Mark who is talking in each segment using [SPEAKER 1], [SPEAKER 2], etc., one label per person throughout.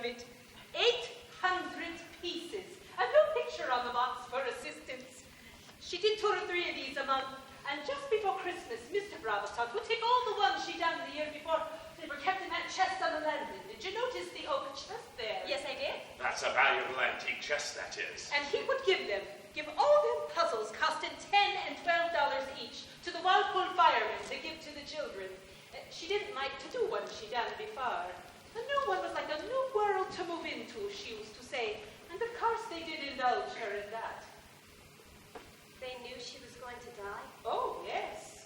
[SPEAKER 1] it. 800 pieces, and no picture on the box for assistance. She did 2 or 3 of these a month, and just before Christmas, Mr. Bravostot would take all the ones she'd done the year before. They were kept in that chest on the landing. Did you notice the oak chest there?
[SPEAKER 2] Yes, I did.
[SPEAKER 3] That's a valuable antique chest, that is.
[SPEAKER 1] And he would give all them puzzles costing $10 and $12 each to the Walpole firemen to give to the children. She didn't like to do one she'd done before. A new one was like a new world to move into, she used to say. And of course they did indulge her in that.
[SPEAKER 2] They knew she was going to die?
[SPEAKER 1] Oh, yes.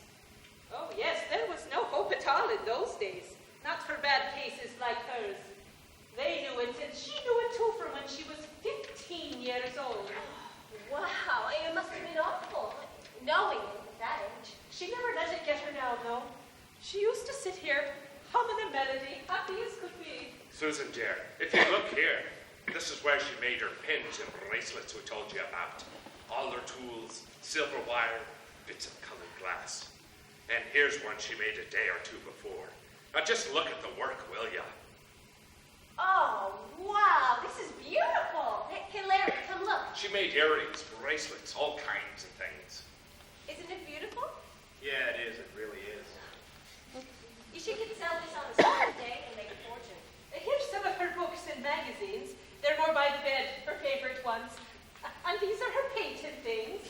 [SPEAKER 1] Oh, yes, there was no hope at all in those days. Not for bad cases like hers. They knew it, and she knew it too from when she was 15 years old.
[SPEAKER 2] Wow, it must have been awful, knowing it at that age.
[SPEAKER 1] She never let it get her now, though. She used to sit here, humming a melody, happy as could be.
[SPEAKER 3] Susan, dear, if you look here, this is where she made her pins and bracelets we told you about. All her tools, silver wire, bits of colored glass. And here's one she made a day or 2 before. Now just look at the work, will ya?
[SPEAKER 2] Oh, wow, this is beautiful. Hey, Larry, come look.
[SPEAKER 3] She made earrings, bracelets, all kinds of things.
[SPEAKER 2] Isn't it beautiful?
[SPEAKER 4] Yeah, it is. It really is.
[SPEAKER 2] You should get sell this on a Saturday day and make a fortune.
[SPEAKER 1] Here's some of her books and magazines. They're more by the bed, her favorite ones. And these are her painted things.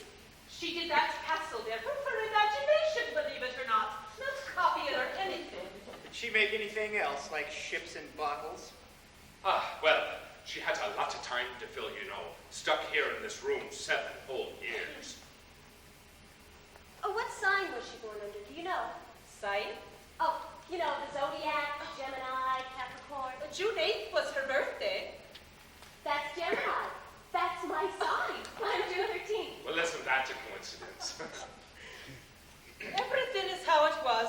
[SPEAKER 1] She did that castle there from her imagination, believe it or not. Not copy it or anything.
[SPEAKER 4] Did she make anything else, like ships and bottles?
[SPEAKER 3] Well, she had a lot of time to fill, you know. Stuck here in this room 7 whole years.
[SPEAKER 2] Oh, what sign was she born under? Do you know?
[SPEAKER 1] Sign?
[SPEAKER 2] Oh, you know, the zodiac, Gemini, Capricorn.
[SPEAKER 1] June 8th was her birthday.
[SPEAKER 2] That's Gemini. That's my sign. I'm June 13th.
[SPEAKER 3] Well, isn't that a coincidence?
[SPEAKER 1] Everything is how it was.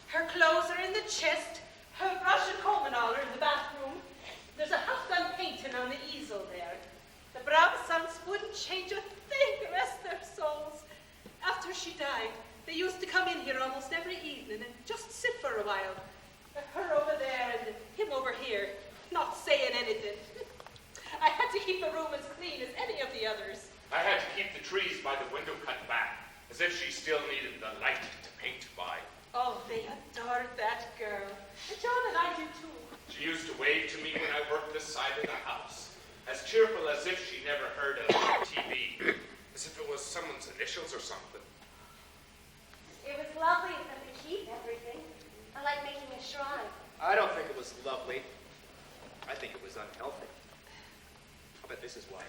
[SPEAKER 1] Her clothes are in the chest, her brush and comb and all are in the bathroom. There's a half-done painting on the easel there. The Bravosons wouldn't change a thing, rest their souls. After she died, they used to come in here almost every evening and just sit for a while. Her over there and him over here, not saying anything. I had to keep the room as clean as any of the others.
[SPEAKER 3] I had to keep the trees by the window cut back, as if she still needed the light to paint by.
[SPEAKER 1] Oh, they adored that girl. And John and I did too.
[SPEAKER 3] She used to wave to me when I worked this side of the house, as cheerful as if she never heard of TV, as if it was someone's initials or something.
[SPEAKER 2] It was lovely of them to keep everything. I like making a shrine.
[SPEAKER 4] I don't think it was lovely. I think it was unhealthy. But this is why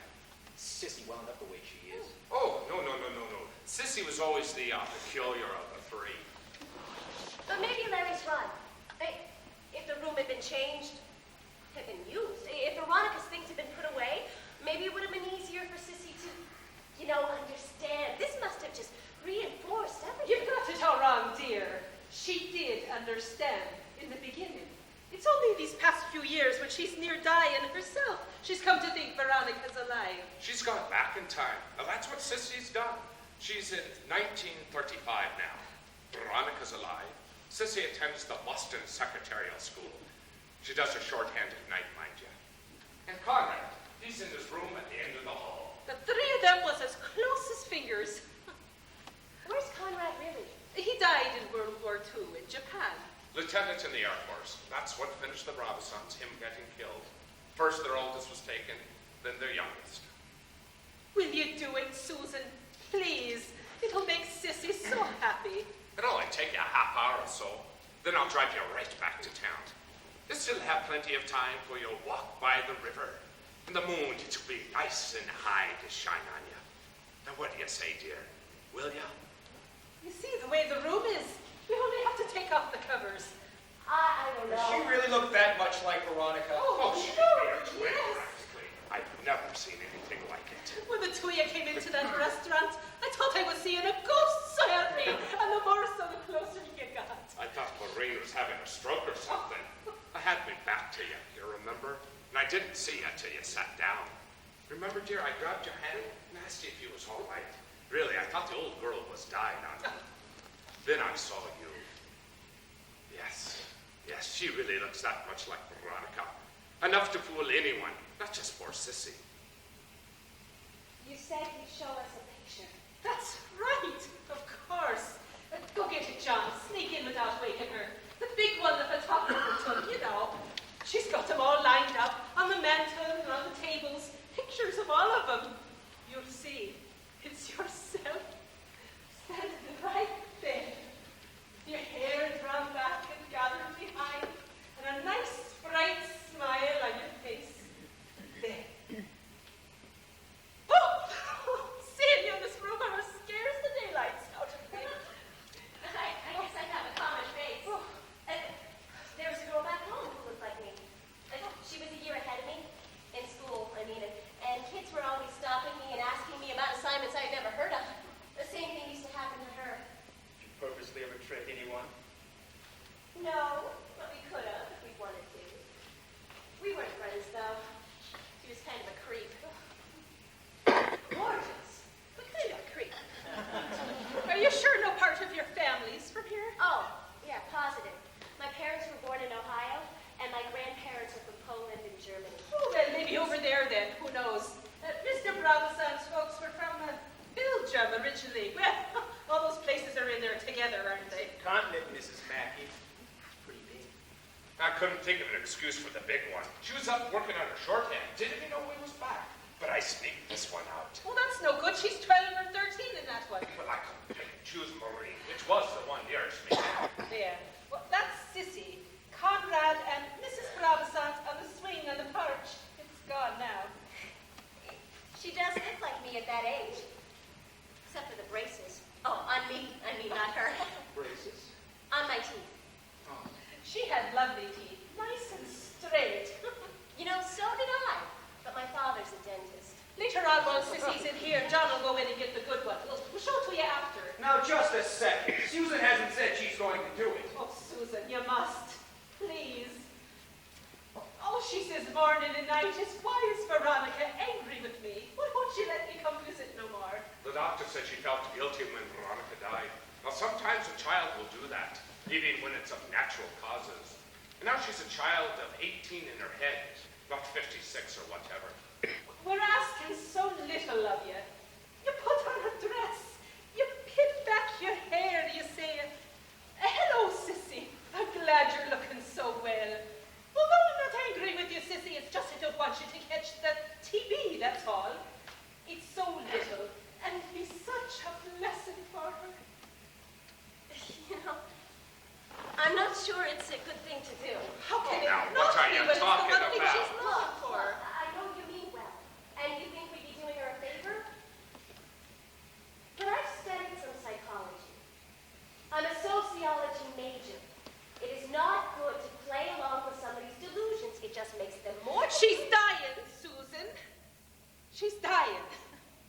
[SPEAKER 4] Sissy wound up the way she is.
[SPEAKER 3] Oh, no. Sissy was always the peculiar of the 3.
[SPEAKER 2] But maybe Larry's right. If the room had been changed, had been used, if Veronica's things had been put away, maybe it would have been easier for Sissy to, understand. This must have just reinforced everything.
[SPEAKER 1] You've got it all wrong, dear. She did understand in the beginning. It's only these past few years when she's near dying herself, she's come to think Veronica's alive.
[SPEAKER 3] She's gone back in time. Now, that's what Sissy's done. She's in 1935 now. Veronica's alive. Sissy attends the Boston Secretarial School. She does her shorthand at night, mind you. And Conrad, he's in his room at the end of the hall.
[SPEAKER 1] The 3 of them was as close as fingers.
[SPEAKER 2] Where's Conrad really?
[SPEAKER 1] He died in World War II in Japan.
[SPEAKER 3] Lieutenant in the Air Force. That's what finished the Bravosons, him getting killed. First their oldest was taken, then their youngest.
[SPEAKER 1] Will you do it, Susan? Please. It'll make Sissy so happy.
[SPEAKER 3] It'll only take you a half hour or so. Then I'll drive you right back to town. You'll still have plenty of time for you'll walk by the river. And the moon, it'll be nice and high to shine on you. Now what do you say, dear? Will ya?
[SPEAKER 1] You see the way the room is. We only have to take off the covers.
[SPEAKER 2] I don't know.
[SPEAKER 4] Does she really look that much like Veronica?
[SPEAKER 3] Oh, she is practically. I've never seen anything like it.
[SPEAKER 1] When the 2 of you came into that restaurant, I thought I was seeing a ghost, certainly. And the more so, the closer you got.
[SPEAKER 3] I thought Maureen was having a stroke or something. I had me back to you, you remember? And I didn't see you till you sat down. Remember, dear, I grabbed your hand and asked you if you was all right. Really, I thought the old girl was dying on you. Then I saw you. Yes, she really looks that much like Veronica. Enough to fool anyone, not just poor Sissy.
[SPEAKER 2] You said you'd show us a picture.
[SPEAKER 1] That's right, of course. Go get it, John. Sneak in without waking her. The big one the photographer took, you know. She's got them all lined up on the mantel and on the tables. Pictures of all of them. You'll see. It's yourself. Standing right there. Your hair drawn back and gathered behind. And a nice, bright smile on your face. There. Oh! Seeing you in this room scares the daylights out of me.
[SPEAKER 2] I guess I have a common face. There was a girl back home who looked like me. She was a year ahead of me in school, and kids were always stopping me and asking me about assignments I'd never heard of. The same thing used to happen to her.
[SPEAKER 4] Did you purposely ever trick anyone?
[SPEAKER 2] No, but we could have if we wanted to. We weren't friends, though. She was kind of a creep.
[SPEAKER 1] Gorgeous. What kind of creep? Are you sure no part of your family's from here?
[SPEAKER 2] Oh, yeah, positive. My parents were born in Ohio, and my grandparents are from Poland and Germany.
[SPEAKER 1] Oh, well, maybe over there then. Who knows? Mr. Bronson's folks were from Belgium originally. Well, all those places are in there together, aren't they?
[SPEAKER 4] Continent, Mrs. Mackey. Pretty big.
[SPEAKER 3] I couldn't think of an excuse for the big one. She was up working on her shorthand. Didn't even know we was back. But I sneaked this one out.
[SPEAKER 1] Well, that's no good. She's 12 or 13 in that one.
[SPEAKER 3] Well, I couldn't pick and choose Marie, which was the one nearest me.
[SPEAKER 1] There. Well, that's Sissy, Conrad, and Mrs. Brabazant on the swing on the porch. It's gone now.
[SPEAKER 2] She does look like me at that age. Except for the braces. Oh, on me. I mean, not her.
[SPEAKER 4] Braces?
[SPEAKER 2] On my teeth.
[SPEAKER 4] Oh.
[SPEAKER 1] She had lovely teeth, nice and straight.
[SPEAKER 2] You know, so did I. But my father's a dentist.
[SPEAKER 1] Later on, while Sissy's in here, John will go in and get the good one. We'll show it to you after.
[SPEAKER 4] Now, just a second. Susan hasn't said she's going to do it.
[SPEAKER 1] Oh, Susan, you must. Please. All she says morning and night is, why is Veronica angry with me? Why won't she let me come visit no more?
[SPEAKER 3] The doctor said she felt guilty when Veronica died. Now, sometimes a child will do that, even when it's of natural causes. And now she's a child of 18 in her head, not 56 or whatever.
[SPEAKER 1] We're asking so little of you. You put on a dress. You pin back your hair. You say, hello, Sissy. I'm glad you're looking so well. Although I'm not angry with you, Sissy, it's just I don't want you to catch the TB, that's all. It's so little, and it'd be such a blessing for her.
[SPEAKER 2] You know, I'm not sure it's a good thing to do.
[SPEAKER 1] How can it
[SPEAKER 3] Now,
[SPEAKER 1] not
[SPEAKER 3] what are
[SPEAKER 1] be
[SPEAKER 3] you
[SPEAKER 1] when it's the
[SPEAKER 3] talking
[SPEAKER 1] one thing
[SPEAKER 3] about?
[SPEAKER 1] she's looking for?
[SPEAKER 2] I know you mean well, and you think we'd be doing her a favor? But I've studied some psychology. I'm a sociology major. It is not good to play along with somebody's delusions. It just makes them more...
[SPEAKER 1] She's dying, Susan. She's dying.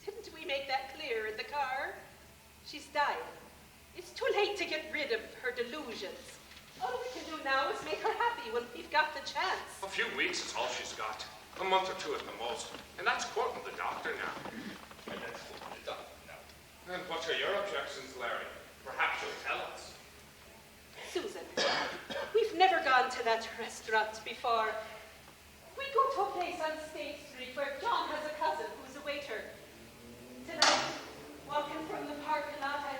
[SPEAKER 1] Didn't we make that clear in the car? She's dying. It's too late to get rid of her delusions. All we can do now is make her happy when we've got the chance.
[SPEAKER 3] A few weeks is all she's got. A month or two at the most. And that's quoting the doctor now.
[SPEAKER 4] And that's the doctor now.
[SPEAKER 3] And what are your objections, Larry? Perhaps you'll tell us.
[SPEAKER 1] Susan, we've never gone to that restaurant before. We go to a place on State Street where John has a cousin who's a waiter. Tonight, walking from the parking lot, I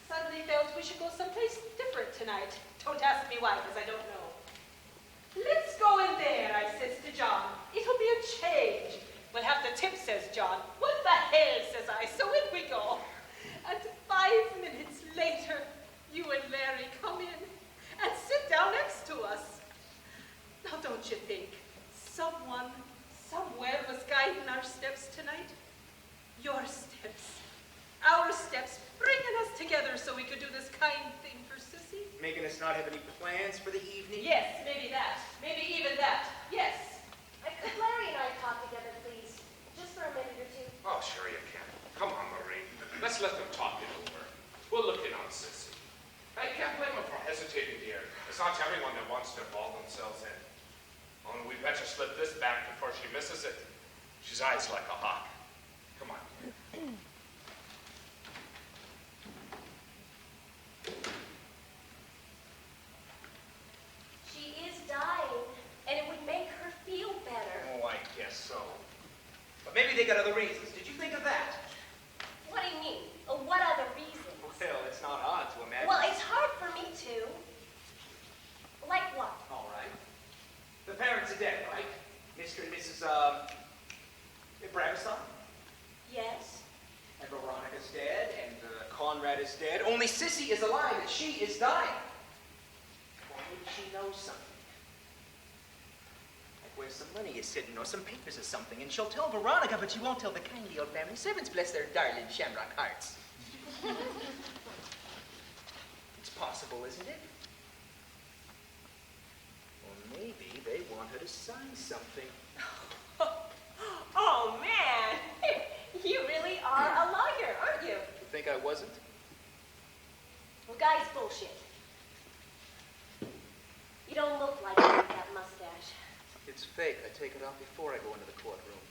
[SPEAKER 1] suddenly felt we should go someplace different tonight. Don't ask me why, because I don't know. Let's go in there, I says to John. It'll be a change. We'll have the tip, says John. What the hell, says I. So in we go. And 5 minutes later, you and Larry come in and sit down next to us. Now, don't you think someone, somewhere was guiding our steps tonight? Your steps. Our steps, bringing us together so we could do this kind thing for Sissy?
[SPEAKER 4] Making us not have any plans for the evening?
[SPEAKER 1] Yes, maybe that. Maybe even that. Yes.
[SPEAKER 2] Could Larry and I talk together, please? Just for a minute or two.
[SPEAKER 3] Oh, sure you can. Come on, Marie. Let's let them talk it over. We'll look in on Sissy. I can't blame them for hesitating, dear. It's not everyone that wants to involve themselves in. Only we better slip this back before she misses it. She's eyes like a hawk. Come on.
[SPEAKER 2] She is dying, and it would make her feel
[SPEAKER 4] maybe they got other reasons. Did you think of that?
[SPEAKER 2] What do you mean? What other reasons?
[SPEAKER 4] Well, it's not hard to imagine.
[SPEAKER 2] Well, it's hard for me to. Like what?
[SPEAKER 4] All right. The parents are dead, right? Mr. and Mrs. Brabazon?
[SPEAKER 2] Yes.
[SPEAKER 4] And Veronica's dead, and Conrad is dead. Only Sissy is alive, and she is dying. Why would she know something? Like where some money is sitting, or some papers or something, and she'll tell Veronica, but she won't tell the kindly old family servants, bless their darling shamrock hearts. It's possible, isn't it? Or maybe they want her to sign something.
[SPEAKER 2] Oh, man. You really are a lawyer, aren't you?
[SPEAKER 4] You think I wasn't?
[SPEAKER 2] Well, guys, bullshit. You don't look like you with that mustache.
[SPEAKER 4] It's fake. I take it off before I go into the courtroom.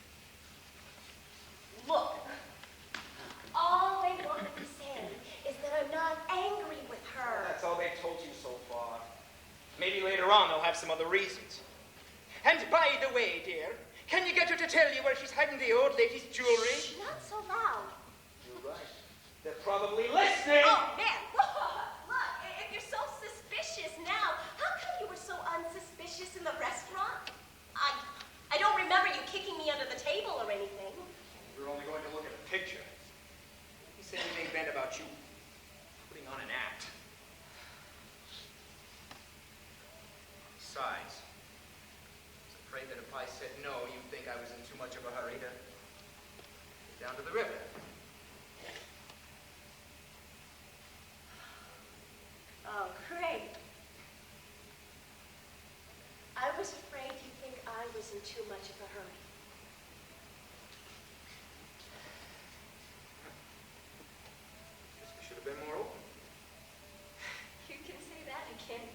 [SPEAKER 2] Look, all they wanted to say is that I'm not angry with her.
[SPEAKER 4] That's all they've told you so far. Maybe later on they'll have some other reasons. And by the way, dear, can you get her to tell you where she's hiding the old lady's jewelry?
[SPEAKER 2] Shh, not so loud.
[SPEAKER 4] You're right. They're probably listening.
[SPEAKER 2] Oh, man, look, if you're so suspicious now, how come you were so unsuspicious in the restaurant? I don't remember you kicking me under the table or anything.
[SPEAKER 4] We were only going to look at a picture. He said he made bent about you putting on an act. Besides, I was afraid that if I said no, you'd think I was in too much of a hurry to get down to the river.
[SPEAKER 2] Oh, great. I was afraid you'd think I was in too much of a hurry.
[SPEAKER 4] Guess we should have been more open.
[SPEAKER 2] You can say that again.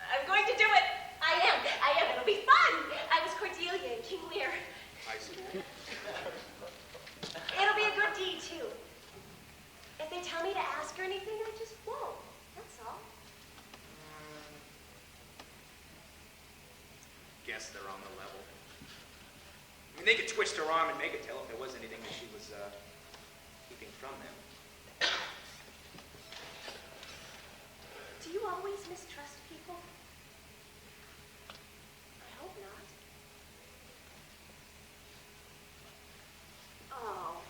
[SPEAKER 2] I'm going to do it. I am. It'll be fun. I was Cordelia in King Lear.
[SPEAKER 4] High school.
[SPEAKER 2] It'll be a good deed, too. If they tell me to ask her anything, I just won't. That's all.
[SPEAKER 4] Guess they're on the level. I mean, they could twist her arm and make her tell if there was anything that she was keeping from them.
[SPEAKER 2] Do you always mistrust people? I hope not. Oh,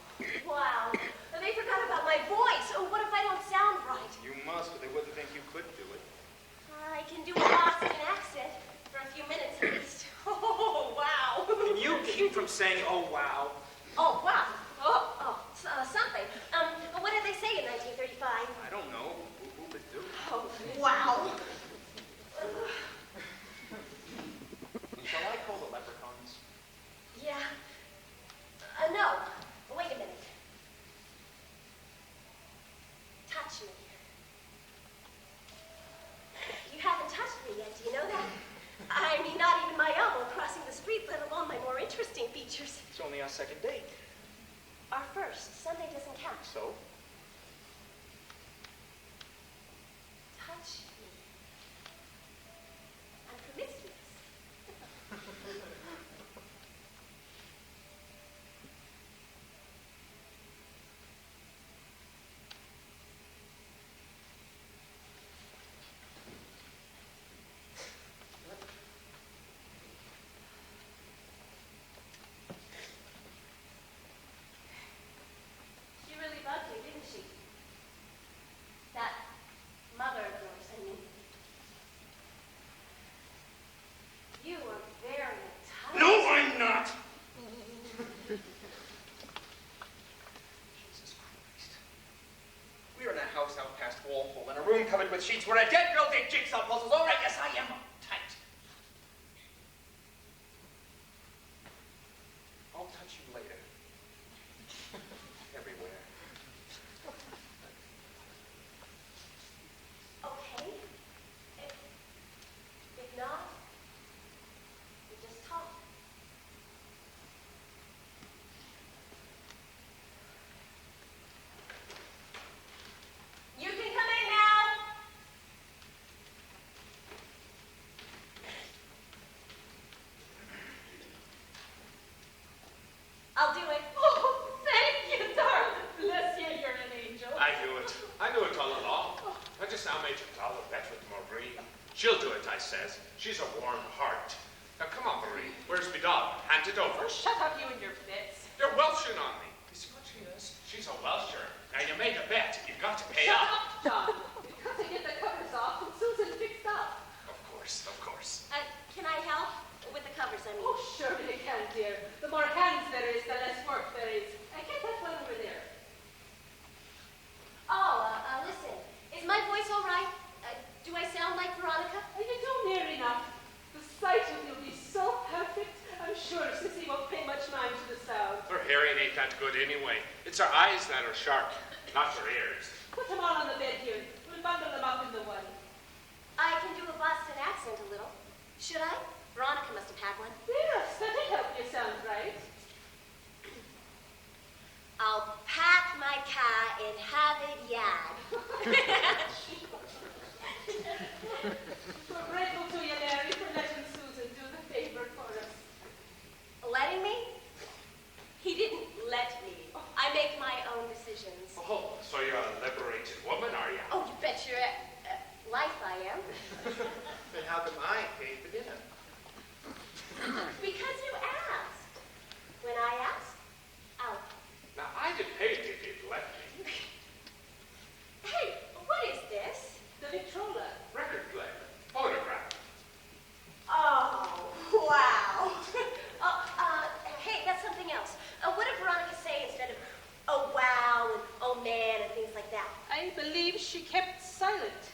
[SPEAKER 2] wow. They forgot about my voice. Oh, what if I don't sound right?
[SPEAKER 4] You must, or they wouldn't think you could do it.
[SPEAKER 2] I can do a Boston accent for a few minutes at least. Oh, wow.
[SPEAKER 4] Can you keep from saying, oh, wow?
[SPEAKER 2] Oh, wow. Something. What did they say in 1935?
[SPEAKER 4] I don't know. Who would do?
[SPEAKER 2] Oh, wow.
[SPEAKER 4] Shall I call the leprechauns?
[SPEAKER 2] Yeah. No. Wait a minute. Touch me. You haven't touched me yet, do you know that? I mean, not even my elbow crossing the street, let alone my more interesting features.
[SPEAKER 4] It's only our second date.
[SPEAKER 2] Our first. Sunday doesn't count.
[SPEAKER 4] So?
[SPEAKER 2] Touch me. I'm promiscuous. She really bugged you, didn't she? That mother of yours, I mean. You are very tight.
[SPEAKER 4] No, I'm not! Jesus Christ. We're in a house out past Walpole, in a room covered with sheets where a dead girl did jigsaw puzzles. All right, yes, I am tight. I'll touch you later. Everywhere.
[SPEAKER 2] Okay. If not, we just talk. You can come in now.
[SPEAKER 3] says. She's a warm heart. Now, come on, Marie. Where's me dog? Hand it over.
[SPEAKER 1] Oh, shut up, you and your bets.
[SPEAKER 3] You're Welshing on me. You see what she is? She's a Welsher. Now, you made a bet. You've got to pay
[SPEAKER 1] Shut
[SPEAKER 3] up.
[SPEAKER 1] up, John. Because I get the covers off and Susan fixed up.
[SPEAKER 3] Of course, of course.
[SPEAKER 2] Can I help with the covers, I mean?
[SPEAKER 1] Oh, surely you can, dear. The more hands there is, the less work there is. I get that one over there.
[SPEAKER 2] Listen. Is my voice all right? Do I sound like Veronica?
[SPEAKER 1] You do near enough. The sight of you will be so perfect. I'm sure Sissy won't pay much mind to the sound.
[SPEAKER 3] Her hearing ain't that good anyway. It's her eyes that are sharp, not her ears.
[SPEAKER 1] Put them all on the bed here. We'll bundle them up in the one.
[SPEAKER 2] I can do a Boston accent a little. Should I? Veronica must have had one.
[SPEAKER 1] Yes, that'll help you sound right.
[SPEAKER 2] I'll pack my car in Harvard Yard.
[SPEAKER 1] We're grateful to you, Mary, for letting Susan do the favor for us.
[SPEAKER 2] Letting me? He didn't let me. I make my own decisions.
[SPEAKER 3] Oh, so you're a liberated woman, are you?
[SPEAKER 2] Oh, you bet your life I am.
[SPEAKER 4] Then how come I paid for dinner?
[SPEAKER 2] Because you asked. When I asked, I'll...
[SPEAKER 3] Now, I'd have paid if you'd let me.
[SPEAKER 2] Hey, what is this?
[SPEAKER 1] The Victrola.
[SPEAKER 3] Record player. Phonograph.
[SPEAKER 2] Oh, wow. Hey, that's something else. What did Veronica say instead of, oh, wow, and oh, man, and things like that?
[SPEAKER 1] I believe she kept silent.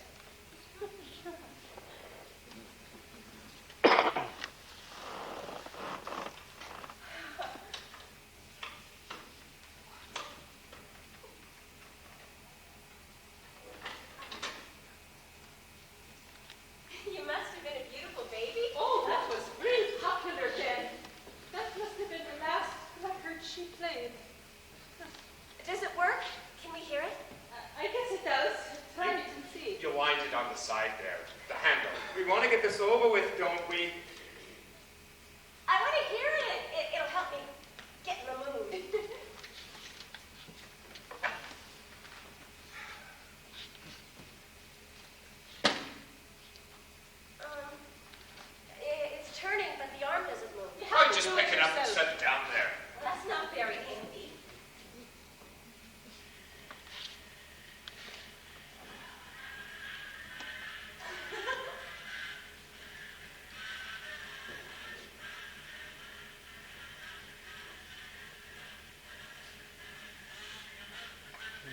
[SPEAKER 2] You must have been a beautiful baby.
[SPEAKER 1] Oh, that was really popular then. That must have been the last record she played.
[SPEAKER 2] Does it work? Can we hear it?
[SPEAKER 1] I guess it does. Try it and see.
[SPEAKER 3] You wind it on the side there, the handle.
[SPEAKER 4] We want to get this over with, don't we?
[SPEAKER 2] I want to hear it. It'll help me get in the mood. It's turning, but the arm doesn't move.
[SPEAKER 1] You
[SPEAKER 3] Oh,
[SPEAKER 1] have to
[SPEAKER 3] just
[SPEAKER 1] do
[SPEAKER 3] pick it up and
[SPEAKER 1] yourself.
[SPEAKER 3] set it down there.
[SPEAKER 2] That's not very handy.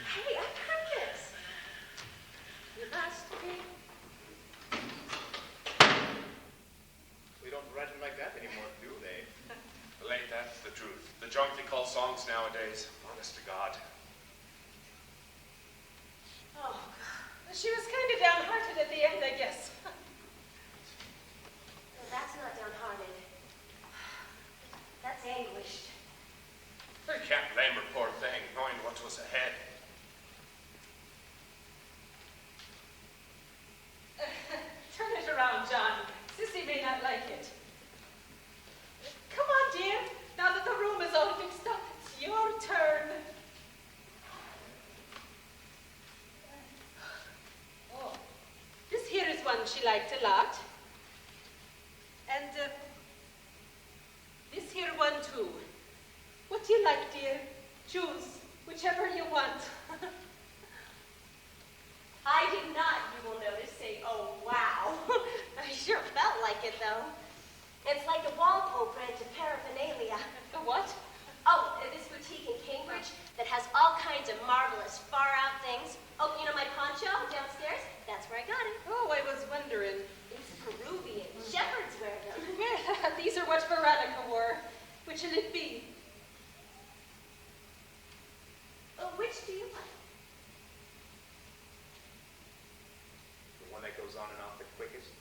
[SPEAKER 2] Hey, I've heard this.
[SPEAKER 1] You must be.
[SPEAKER 4] We don't write them like that anymore, do they?
[SPEAKER 3] Well, ain't that the truth? The junk they call songs nowadays. Honest to God.
[SPEAKER 1] Oh, God. She was kind of downhearted at the end, I guess.
[SPEAKER 2] No, that's not downhearted. That's anguished.
[SPEAKER 3] I can't blame her, poor thing, knowing what was ahead.
[SPEAKER 1] Turn it around, John. Sissy may not like it. Come on, dear. Now that the room is all fixed up, it's your turn. Oh, this here is one she liked a lot. And this here one too. What do you like, dear? Choose whichever you want.
[SPEAKER 2] I did not, you will notice, say, oh, wow. I sure felt like it, though. It's like a Walpole brand of paraphernalia.
[SPEAKER 1] The what?
[SPEAKER 2] Oh, this boutique in Cambridge that has all kinds of marvelous, far-out things. Oh, you know my poncho downstairs? That's where I got it.
[SPEAKER 1] Oh, I was wondering.
[SPEAKER 2] It's Peruvian. Shepherds wear them.
[SPEAKER 1] Well, these are what Veronica wore. Which will it be?
[SPEAKER 2] Which do you like?
[SPEAKER 4] The one that goes on and off the quickest.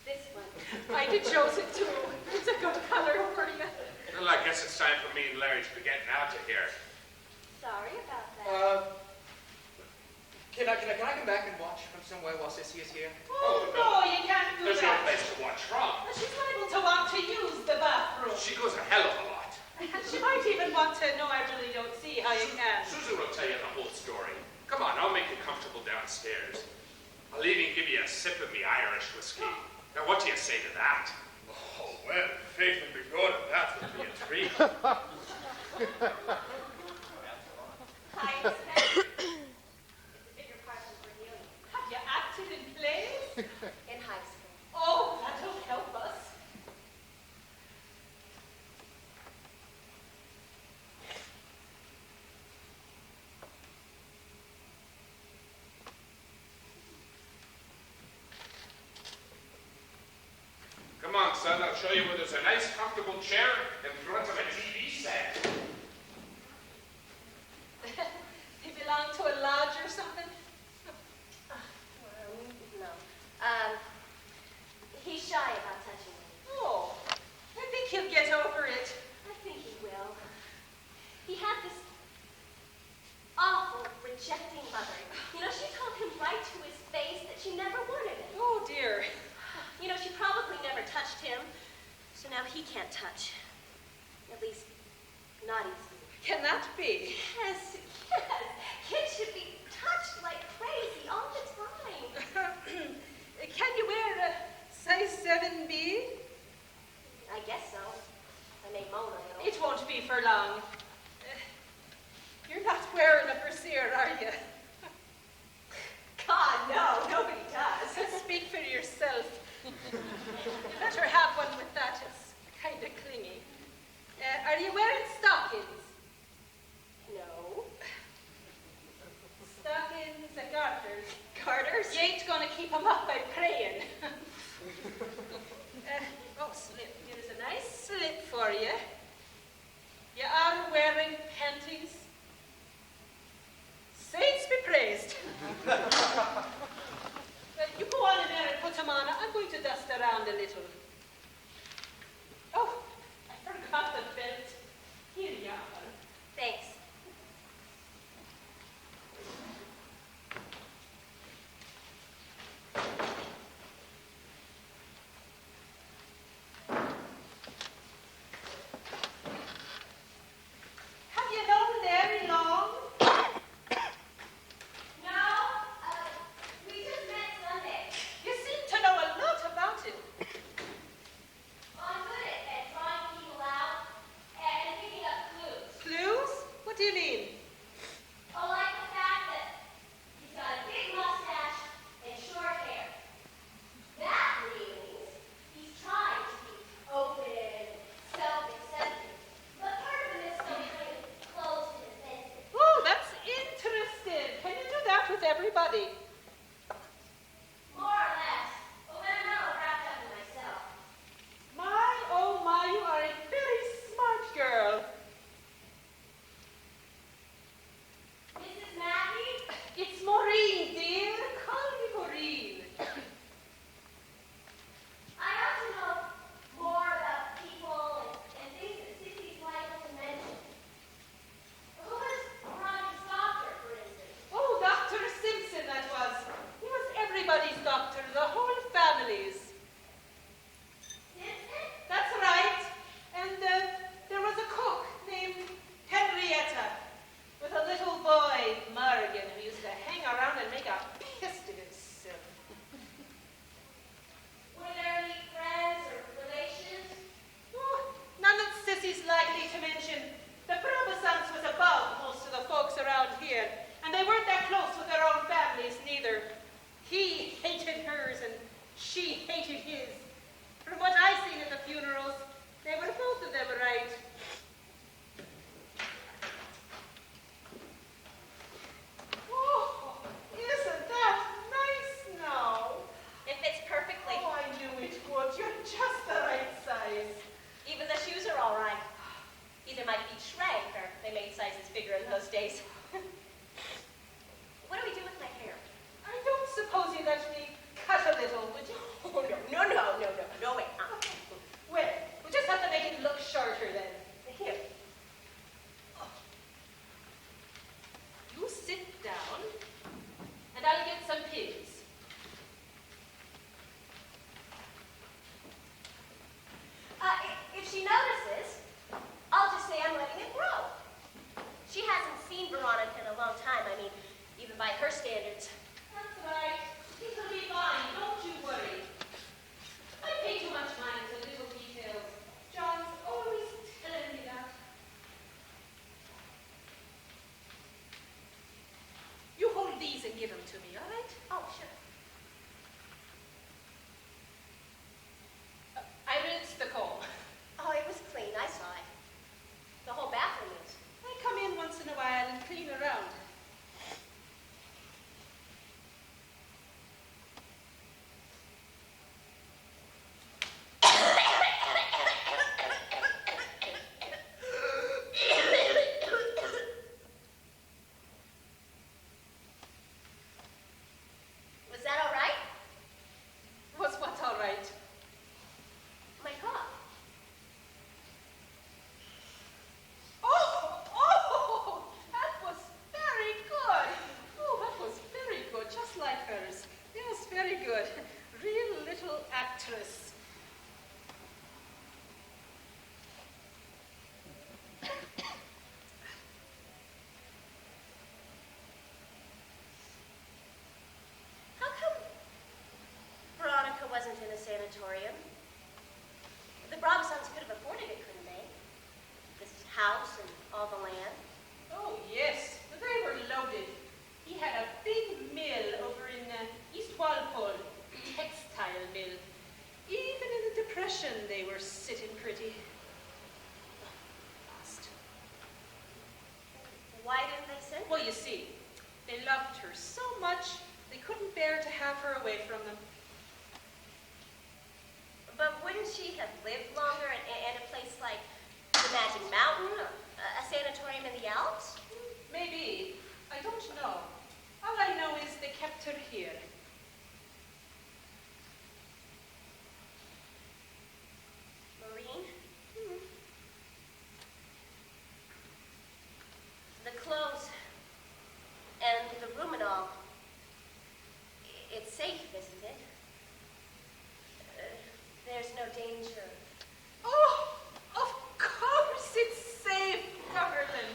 [SPEAKER 2] This one.
[SPEAKER 1] I did chose it too. It's a good color for you.
[SPEAKER 3] Well, I guess it's time for me and Larry to be getting out of here.
[SPEAKER 2] Sorry about that.
[SPEAKER 4] Can I come back and watch from somewhere while Sissy is here?
[SPEAKER 1] Oh, no, you can't do
[SPEAKER 3] There's no
[SPEAKER 1] that.
[SPEAKER 3] place to watch from.
[SPEAKER 1] She's liable to want to use the bathroom.
[SPEAKER 3] She goes a hell of a lot.
[SPEAKER 1] And she might even want to, no, I really don't see how you can.
[SPEAKER 3] Susan will tell you the whole story. Come on, I'll make it upstairs. I'll even give you a sip of me Irish whiskey. Now, what do you say to that?
[SPEAKER 5] Oh, well, faith and be good, that would be a treat.
[SPEAKER 2] Hi, it's a bigger part of Cornelia.
[SPEAKER 1] Have you acted in plays?
[SPEAKER 2] In high school.
[SPEAKER 1] Oh, that'll help us.
[SPEAKER 3] Come on, son, I'll show you where there's a nice, comfortable chair in front of a TV set.
[SPEAKER 1] They belong to a lodge or something?
[SPEAKER 2] No. He's shy about touching me.
[SPEAKER 1] Oh, I think he'll get over it.
[SPEAKER 2] I think he will. He had this awful, rejecting mother. You know, she told him right to his face that she never wanted him.
[SPEAKER 1] Oh, dear.
[SPEAKER 2] You know, she probably never touched him, so now he can't touch. At least, not easily.
[SPEAKER 1] Can that be?
[SPEAKER 2] Yes, yes. Kids should be touched like crazy all the time.
[SPEAKER 1] Can you wear a size 7B?
[SPEAKER 2] I guess so. I may moan a little.
[SPEAKER 1] It won't be for long. You're not wearing a brassiere, are you?
[SPEAKER 2] God, no, nobody does.
[SPEAKER 1] Speak for yourself. You better have one with that. It's kind of clingy. Are you wearing stockings?
[SPEAKER 2] No.
[SPEAKER 1] Stockings and garters.
[SPEAKER 2] Garters?
[SPEAKER 1] You ain't going to keep them up by praying. Slip. Here's a nice slip for you. You are wearing panties. Saints be praised. You go on in there and put them on. I'm going to dust around a little. Oh, I forgot the belt. Here you are.
[SPEAKER 2] Thanks.
[SPEAKER 1] Have you known Larry long?
[SPEAKER 2] No, we just met Sunday.
[SPEAKER 1] You seem to know a lot about him.
[SPEAKER 2] I'm good at drawing people out and picking up clues.
[SPEAKER 1] Clues? What do you mean?
[SPEAKER 2] Oh, like the fact that he's got a big mustache and short hair. That means he's trying to be open, self-accepting, but part of him is still kind of closed and offensive.
[SPEAKER 1] Oh, that's interesting. Can you do that with everybody?
[SPEAKER 2] More or less, but when I'm not wrapped up in myself.
[SPEAKER 1] My, oh my, you are a very smart girl.
[SPEAKER 2] Mrs. Mackey?
[SPEAKER 1] It's Maureen, dear. Call me Maureen.
[SPEAKER 2] I ought to know more about people and things that Sissy's liable to mention. Who was Veronica's doctor, for instance?
[SPEAKER 1] Oh, Dr. Simpson, that was. He was everybody's doctor, the whole family's.
[SPEAKER 2] Simpson?
[SPEAKER 1] That's right. And there was a cook named Henrietta with a little boy, Morgan, who used to hang around and make a pest of himself.
[SPEAKER 2] Were there any friends or relations?
[SPEAKER 1] Oh, none that Sissy's likely to mention. The Brabazants was above most of the folks around here, and they weren't that close with their own families neither. He hated hers, and she hated his. From what I seen at the funerals, they were both of them right. Oh, isn't that nice now?
[SPEAKER 2] It fits perfectly.
[SPEAKER 1] Oh, I knew it would. You're just the right size.
[SPEAKER 2] Even the shoes are all right. Either my feet shrank or they made sizes bigger in those days. What do we do with my hair?
[SPEAKER 1] I don't suppose you'd let me cut a little, would you?
[SPEAKER 2] Oh, no way.
[SPEAKER 1] Well, we'll just have to make it look shorter then.
[SPEAKER 2] Here.
[SPEAKER 1] You sit down, and I'll get some pins.
[SPEAKER 2] If she notices, I'll just say I'm letting it grow. She hasn't seen Veronica in a long time. I mean, even by her standards. That's sanatorium. The Brabazons could have afforded it, couldn't they? This house and all the land.
[SPEAKER 1] Oh, yes, but they were loaded. He had a big mill over in East Walpole, textile mill. Even in the Depression, they were sitting pretty. Lost.
[SPEAKER 2] Why didn't they send her?
[SPEAKER 1] Well, you see, they loved her so much, they couldn't bear to have her away from them.
[SPEAKER 2] But wouldn't she have lived longer in a place like the Magic Mountain, or a sanatorium in the Alps?
[SPEAKER 1] Maybe. I don't know. All I know is they kept her here.
[SPEAKER 2] Maureen? The clothes and the room and all, it's safe, isn't it? There's no danger.
[SPEAKER 1] Oh, of course it's safe, darling.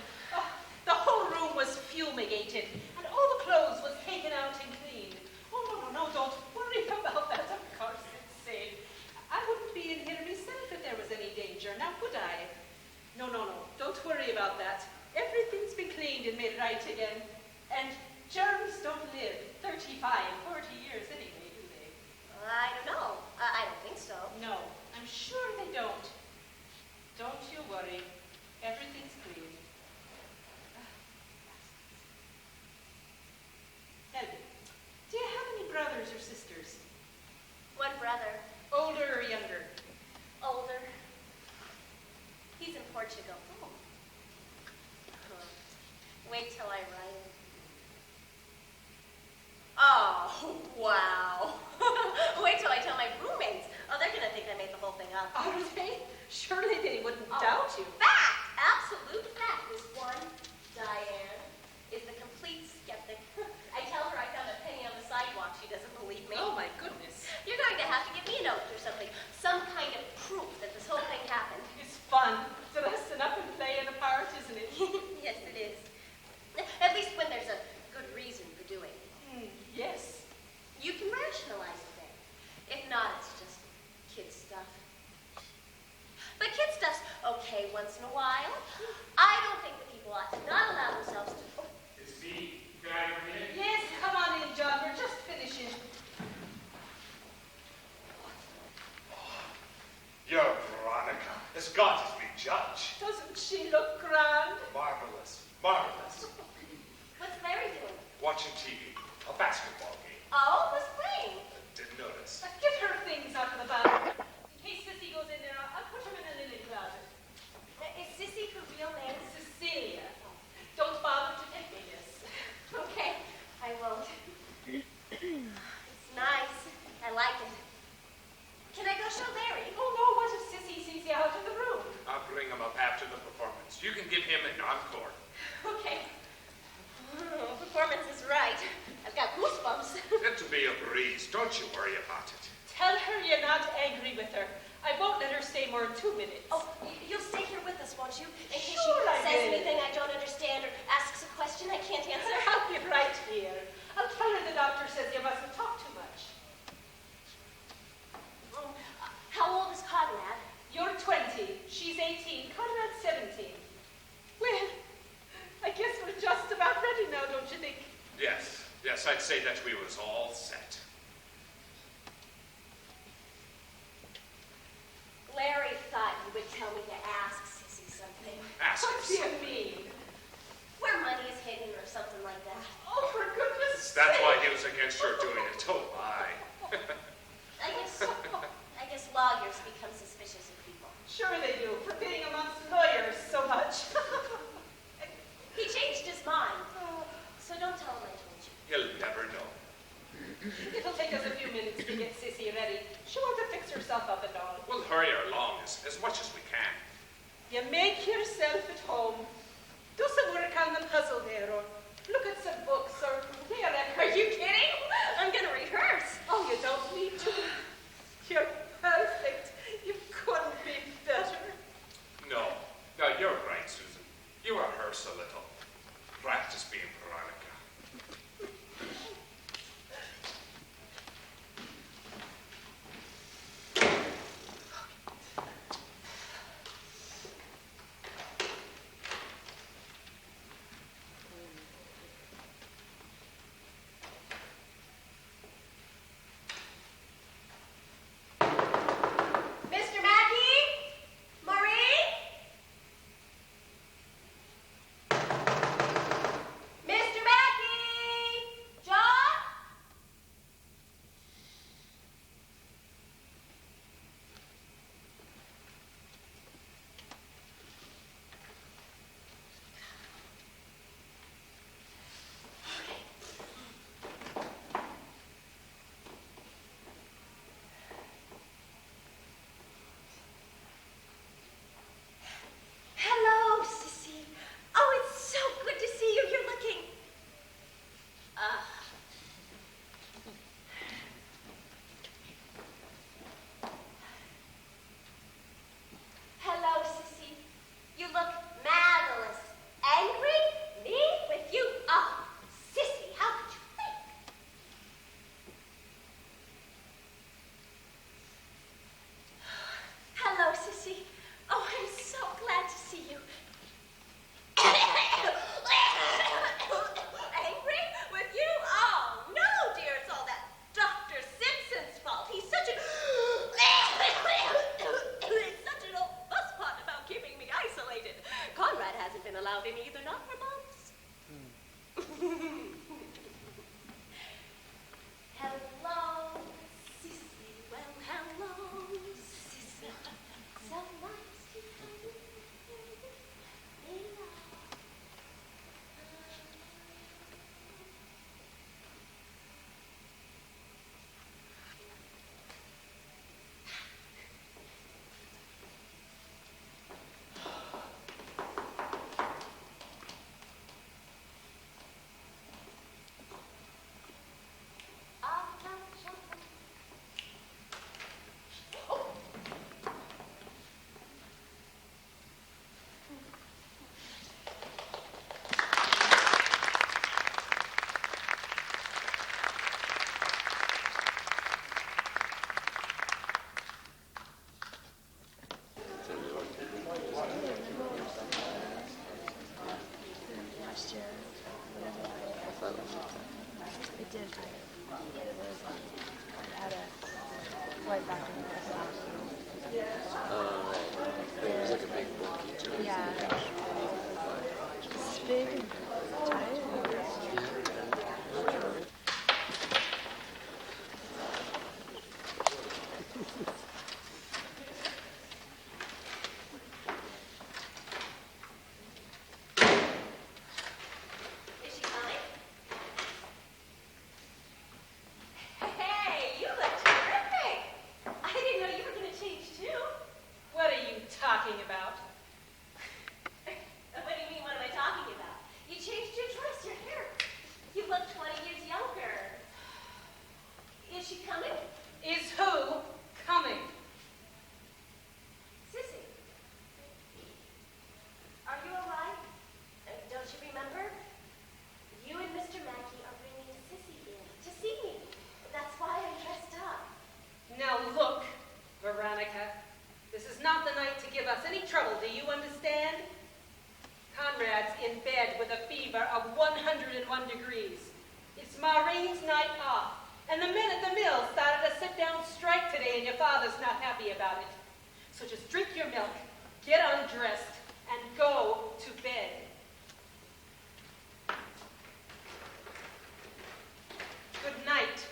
[SPEAKER 1] The whole room was fumigated, and all the clothes was taken out and cleaned. Oh, no, don't worry about that. Of course it's safe. I wouldn't be in here myself if there was any danger, now would I? No, don't worry about that. Everything's been cleaned and made right again. And germs don't live 35, 40 years anyway, do they?
[SPEAKER 2] I don't know. I don't think so.
[SPEAKER 1] No, I'm sure they don't. Don't you worry. Everything's clean. Tell me, do you have any brothers or sisters?
[SPEAKER 2] One brother,
[SPEAKER 1] Older or younger?
[SPEAKER 2] older. He's in Portugal. Wait till I write him. Oh, wow. Wait till I tell my roommates. Oh, they're going to think I made the whole thing up.
[SPEAKER 1] Are they? Surely they wouldn't
[SPEAKER 2] Oh,
[SPEAKER 1] doubt you.
[SPEAKER 2] Fact! Absolute fact. This one, Diane, is the complete skeptic. I tell her I found a penny on the sidewalk. She doesn't believe me.
[SPEAKER 1] Oh, my goodness.
[SPEAKER 2] You're going to have to give me a note or something. Some kind of proof that this whole thing happened.
[SPEAKER 1] It's fun. Dressing up and playing a part, isn't it?
[SPEAKER 2] Yes, it is. At least when there's a good reason for doing it.
[SPEAKER 1] Yes.
[SPEAKER 2] You can rationalize it then. If not, it's just kid stuff. But kid stuff's okay once in a while. I don't think that people ought to not allow themselves to... Oh,
[SPEAKER 5] It's me. Can I come in?
[SPEAKER 1] Yes, come on in, John. We're just finishing.
[SPEAKER 5] You're Veronica, as God is my judge.
[SPEAKER 1] Doesn't she look grand?
[SPEAKER 5] Marvelous, marvelous.
[SPEAKER 2] what's Larry doing?
[SPEAKER 3] Watching TV.
[SPEAKER 5] A basketball game.
[SPEAKER 2] Oh, who's playing?
[SPEAKER 3] Didn't notice.
[SPEAKER 1] Get her things out of the bag. In case Sissy goes in there, I'll put them in a linen closet.
[SPEAKER 2] Is Sissy her real name?
[SPEAKER 1] Cecilia. Don't bother to take me this.
[SPEAKER 2] Okay, I won't. It's nice. I like it. Can I go show Larry?
[SPEAKER 1] Oh, no, what if Sissy sees you out in the room?
[SPEAKER 3] I'll bring him up after the performance. You can give him an encore.
[SPEAKER 2] Okay. Performance is right. I've got goosebumps.
[SPEAKER 3] It'll be a breeze. Don't you worry about it.
[SPEAKER 1] Tell her you're not angry with her. I won't let her stay more than 2 minutes.
[SPEAKER 2] Oh, you'll stay here with us, won't you? In case
[SPEAKER 1] Sure
[SPEAKER 2] she
[SPEAKER 1] I
[SPEAKER 2] says
[SPEAKER 1] will.
[SPEAKER 2] anything I don't understand or asks a question I can't answer.
[SPEAKER 1] I'll be right here. I'll tell her the doctor says you mustn't talk too much.
[SPEAKER 2] How old is Conrad?
[SPEAKER 1] You're 20. She's 18. Conrad's 17. Well, I guess we're just about ready now, don't you think?
[SPEAKER 3] Yes, I'd say that we was all set.
[SPEAKER 2] Larry thought you would tell me to ask Sissy something.
[SPEAKER 3] Ask
[SPEAKER 1] What
[SPEAKER 3] us.
[SPEAKER 1] do you mean?
[SPEAKER 2] Where money is hidden or something like that.
[SPEAKER 1] Oh, for goodness
[SPEAKER 3] That's
[SPEAKER 1] sake.
[SPEAKER 3] why he was against your doing it. Oh, my.
[SPEAKER 2] I guess lawyers become suspicious of people.
[SPEAKER 1] Sure they do, for being amongst lawyers so much.
[SPEAKER 2] He changed his mind. So don't tell him I told you.
[SPEAKER 3] He'll never know.
[SPEAKER 1] It'll take us a few minutes to get Sissy ready. She wants to fix herself up and all.
[SPEAKER 3] We'll hurry her along as much as we can.
[SPEAKER 1] You make yourself at home. Do some work on the puzzle there, or look at some books, or wherever.
[SPEAKER 2] Are you kidding? I'm gonna rehearse.
[SPEAKER 1] Oh, you don't need to. You're perfect. You couldn't be better.
[SPEAKER 3] No, you're right, Susan. You rehearse a little. Practice being Veronica.
[SPEAKER 2] have him either, not for months. Hello, Sissy. Well, hello, Sissy. So nice to find you. Hello.
[SPEAKER 1] Veronica, this is not the night to give us any trouble, do you understand? Conrad's in bed with a fever of 101 degrees. It's Maureen's night off, and the men at the mill started a sit-down strike today, and your father's not happy about it. So just drink your milk, get undressed, and go to bed. Good night.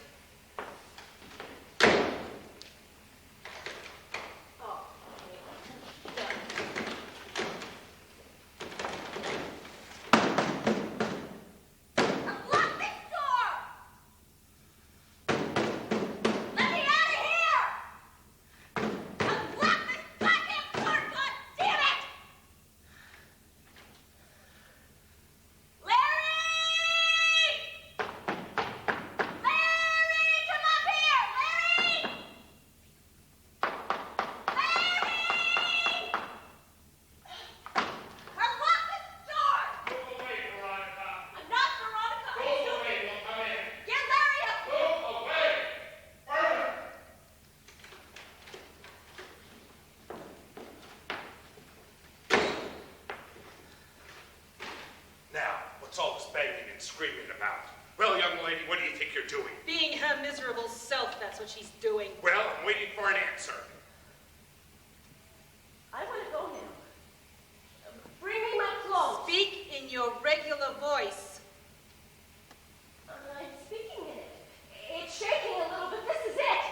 [SPEAKER 3] What's all this banging and screaming about? Well, young lady, what do you think you're doing?
[SPEAKER 1] Being her miserable self, that's what she's doing.
[SPEAKER 3] Well, I'm waiting for an answer.
[SPEAKER 2] I want to go now. Bring me my clothes.
[SPEAKER 1] Speak in your regular voice.
[SPEAKER 2] I'm speaking in it. It's shaking a little, but this is it.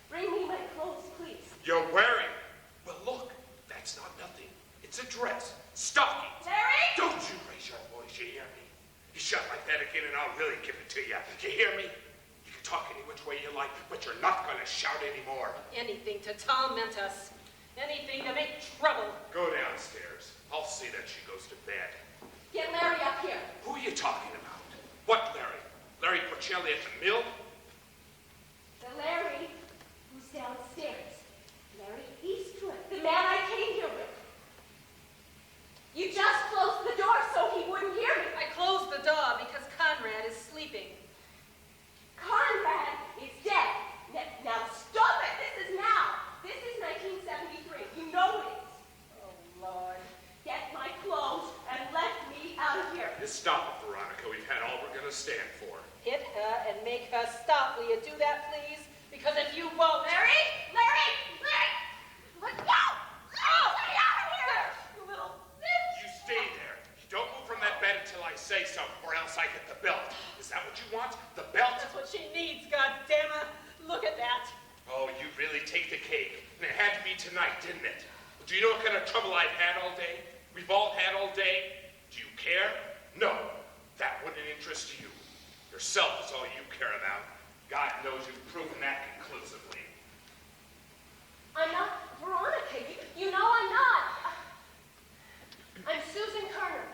[SPEAKER 2] Bring me my clothes, please.
[SPEAKER 3] You're wearing? Well, look, that's not nothing. It's a dress. Stockings.
[SPEAKER 2] Larry!
[SPEAKER 3] Don't you raise your voice, you hear me? You shout like that again and I'll really give it to you. You hear me? You can talk any which way you like, but you're not going to shout anymore.
[SPEAKER 1] Anything to torment us. Anything to make trouble.
[SPEAKER 3] Go downstairs. I'll see that she goes to bed.
[SPEAKER 2] Get Larry up here.
[SPEAKER 3] Who are you talking about? What Larry? Larry Porcelli at the mill?
[SPEAKER 2] The Larry who's downstairs. Larry Eastwood, the man I came here with. You just closed the door so he wouldn't hear me.
[SPEAKER 1] I closed the door because Conrad is sleeping.
[SPEAKER 2] Conrad is dead. Now stop it. This is now. This is 1973. You know it is. Oh, Lord. Get my clothes and let me out of here.
[SPEAKER 3] Just stop it, Veronica. We've had all we're going to stand for.
[SPEAKER 1] Hit her and make her stop. Will you do that, please? Because if you won't...
[SPEAKER 2] Larry! Larry! Larry! Let go! Oh, get out of here! You little bitch!
[SPEAKER 3] You want? The belt?
[SPEAKER 1] That's what she needs, goddammit. Look at that.
[SPEAKER 3] Oh, you really take the cake. And it had to be tonight, didn't it? Do you know what kind of trouble I've had all day? We've all had all day? Do you care? No. That wouldn't interest you. Yourself is all you care about. God knows you've proven that conclusively.
[SPEAKER 2] I'm not Veronica. You know I'm not. I'm Susan Kerner.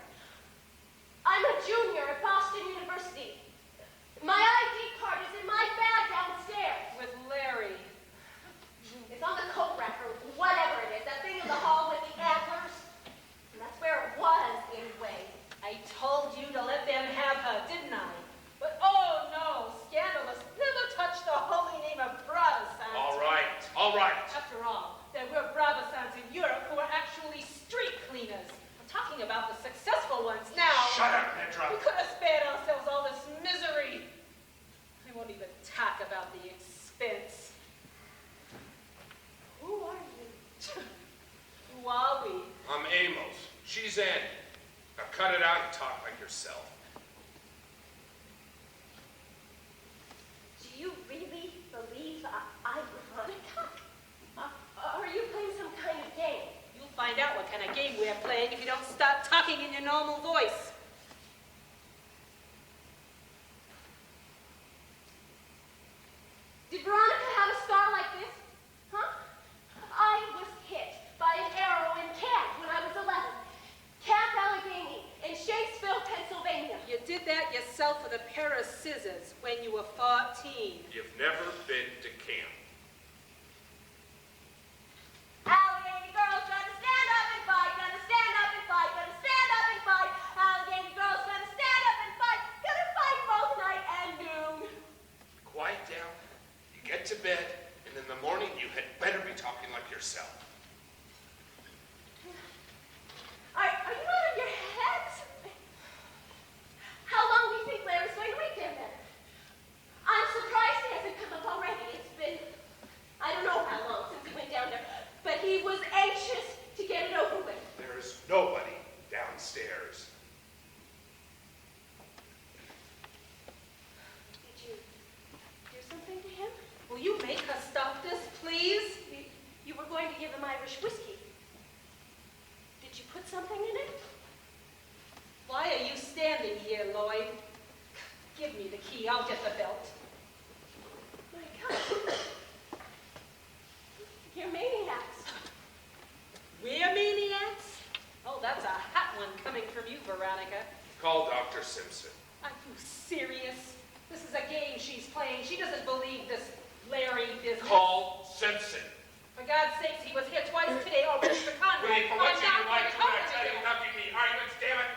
[SPEAKER 2] I'm a junior at Boston University. My ID card is in my bag downstairs.
[SPEAKER 1] With Larry.
[SPEAKER 2] It's on the coat rack or whatever it is. That thing in the hall with the antlers. And that's where it was, anyway.
[SPEAKER 1] I told you to let them have her, didn't I? But oh no, scandalous. Never touch the holy name of Protestant.
[SPEAKER 3] All right, all right.
[SPEAKER 1] After all, there were Bravasants in Europe who were actually street cleaners. I'm talking about the successful ones now.
[SPEAKER 3] Shut up, Petra.
[SPEAKER 1] We could have spared ourselves all this misery. I won't even talk about the expense.
[SPEAKER 2] Who are you?
[SPEAKER 1] Who are we?
[SPEAKER 3] I'm Amos. She's Annie. Now cut it out and talk like yourself.
[SPEAKER 2] Do you really believe I'm Veronica? Are you playing some kind of game?
[SPEAKER 1] You'll find out what kind of game we're playing if you don't start talking in your normal voice.
[SPEAKER 2] Did Veronica have a scar like this? Huh? I was hit by an arrow in camp when I was 11. Camp Allegheny in Shanksville, Pennsylvania.
[SPEAKER 1] You did that yourself with a pair of scissors when you were 14.
[SPEAKER 3] You've never been to camp.
[SPEAKER 2] Allegheny girls gonna stand up and fight, gonna stand up and fight, gonna stand up and fight. Allegheny girls gonna stand up and fight, gonna fight both night and noon.
[SPEAKER 3] Quiet down. You get to bed, and in the morning you had better be talking like yourself.
[SPEAKER 2] Are you out of your heads? How long do you think Larry's going to wait down there? I'm surprised he hasn't come up already. It's been, I don't know how long since he went down there, but he was anxious to get it over with.
[SPEAKER 3] There's nobody downstairs.
[SPEAKER 2] Did you do something to him?
[SPEAKER 1] Will you make her stop this, please?
[SPEAKER 2] You were going to give him Irish whiskey. Did you put something in it?
[SPEAKER 1] Why are you standing here, Lloyd? Give me the key. I'll get the belt.
[SPEAKER 2] My God. You're maniacs.
[SPEAKER 1] We're maniacs? Oh, that's a hot one coming from you, Veronica.
[SPEAKER 3] Call Dr. Simpson.
[SPEAKER 1] Are you serious? This is a game she's playing. She doesn't believe this Larry business.
[SPEAKER 3] Call Simpson.
[SPEAKER 1] For God's sakes, he was here twice today. Oh, Mr. Conrad.
[SPEAKER 3] Wait, for what
[SPEAKER 1] I'm
[SPEAKER 3] you
[SPEAKER 1] not
[SPEAKER 3] like
[SPEAKER 1] gonna
[SPEAKER 3] when I
[SPEAKER 1] come
[SPEAKER 3] tell
[SPEAKER 1] to
[SPEAKER 3] you nothing the arguments, damn it.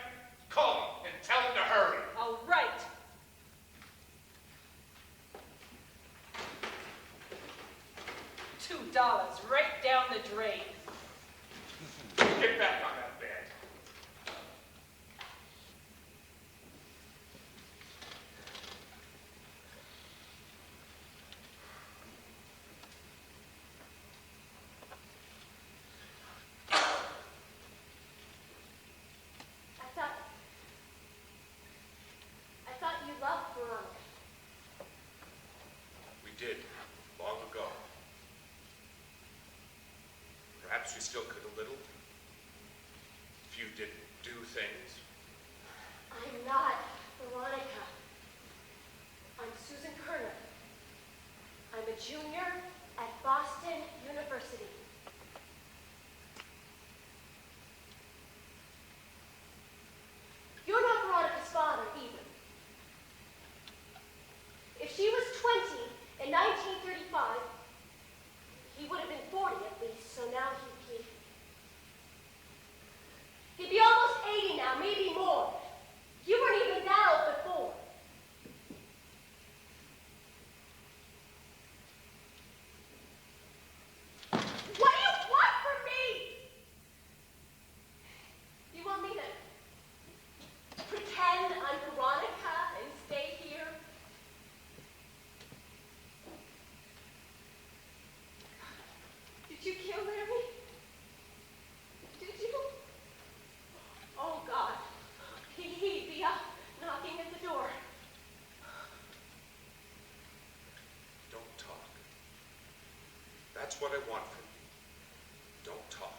[SPEAKER 3] Call him and tell him to hurry.
[SPEAKER 1] All right. $2 right down the drain.
[SPEAKER 3] Get back on that bed.
[SPEAKER 2] I thought you loved Veronica.
[SPEAKER 3] We did, long ago. Perhaps we still could a little. If you didn't do things.
[SPEAKER 2] I'm not Veronica. I'm Susan Kerner. I'm a junior at Boston University. You're not Veronica's father either. If she was 20 in 1935, he would have been 40 at least, so now he'd be almost 80 now, maybe more. You weren't even that old before.
[SPEAKER 3] That's what I want from you. Don't talk.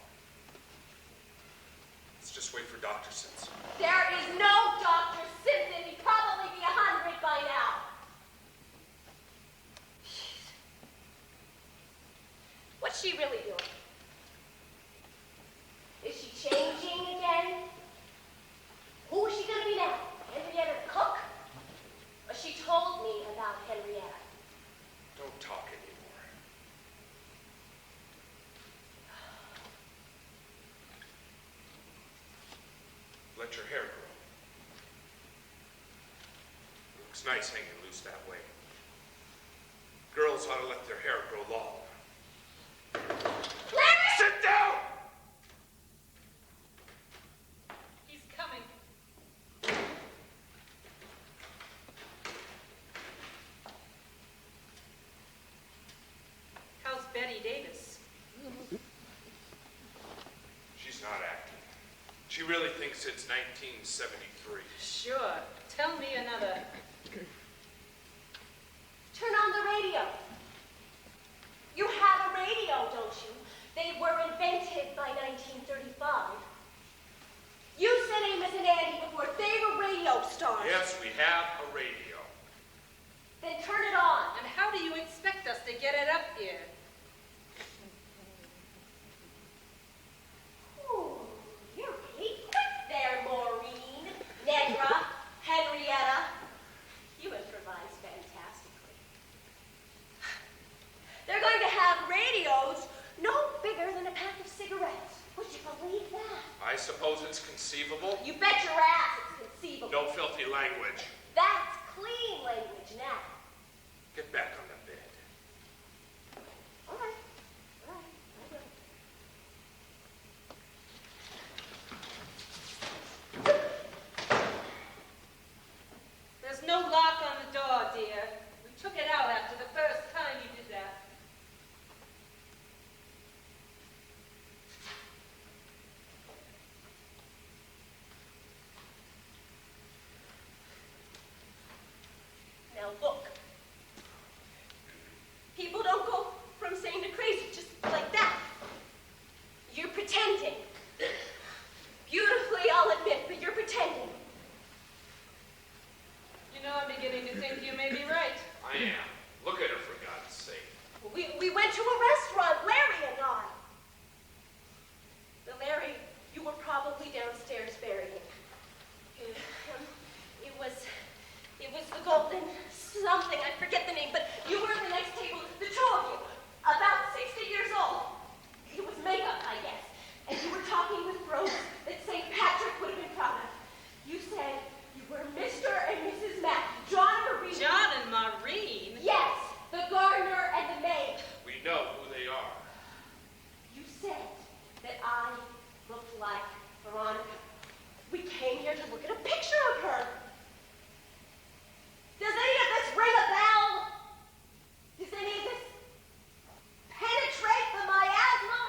[SPEAKER 3] Let's just wait for Dr. Simpson.
[SPEAKER 2] There is no Dr. Simpson. He'd probably be 100 by now. What's she really doing? Is she changing again? Who is she going to be now? Henrietta the cook? Or she told me about Henrietta.
[SPEAKER 3] Don't talk anymore. Let your hair grow. It looks nice hanging loose that way. Girls ought to let their hair grow long.
[SPEAKER 2] Larry!
[SPEAKER 3] Sit down!
[SPEAKER 1] He's coming. How's Betty Davis?
[SPEAKER 3] She's not acting. She really thinks it's 1973.
[SPEAKER 1] Sure. Tell me another.
[SPEAKER 2] Turn on the radio. You have a radio, don't you? They were invented by 1935. You said Amos and Andy before they were radio stars.
[SPEAKER 3] Yes, we have a radio.
[SPEAKER 2] Then turn it on.
[SPEAKER 1] And how do you expect us to get it up here?
[SPEAKER 2] Ooh, you're really quick there, Maureen, Nedra, Henrietta. You improvise fantastically. They're going to have radios no bigger than a pack of cigarettes. Would you believe that?
[SPEAKER 3] I suppose it's conceivable.
[SPEAKER 2] You bet your ass it's conceivable.
[SPEAKER 3] No filthy language.
[SPEAKER 2] That's clean language now.
[SPEAKER 3] Get back on the bed.
[SPEAKER 2] All right. I will.
[SPEAKER 1] There's no lock on the door, dear. We took it out after the first time you did that.
[SPEAKER 2] Now look. People don't go from sane to crazy just like that. You're pretending. Beautifully, I'll admit, but you're pretending.
[SPEAKER 1] You know, I'm beginning to think you may be right.
[SPEAKER 3] I am. Look at her, for God's sake.
[SPEAKER 2] We went to a restaurant, Larry and I. The Larry, you were probably downstairs burying. It was the golden something, I forget the name, but you were at the next table, the two of you, about 60 years old. It was makeup, I guess. And you were talking with Rose that St. Patrick would have been proud of. You said you were Mr. and Mrs. Mackey, John and Maureen.
[SPEAKER 1] John and Maureen?
[SPEAKER 2] Yes, the gardener and the maid.
[SPEAKER 3] We know who they are.
[SPEAKER 2] You said that I looked like Veronica. We came here to look at a picture of her. Does any of this ring a bell? Does any of this penetrate the miasma?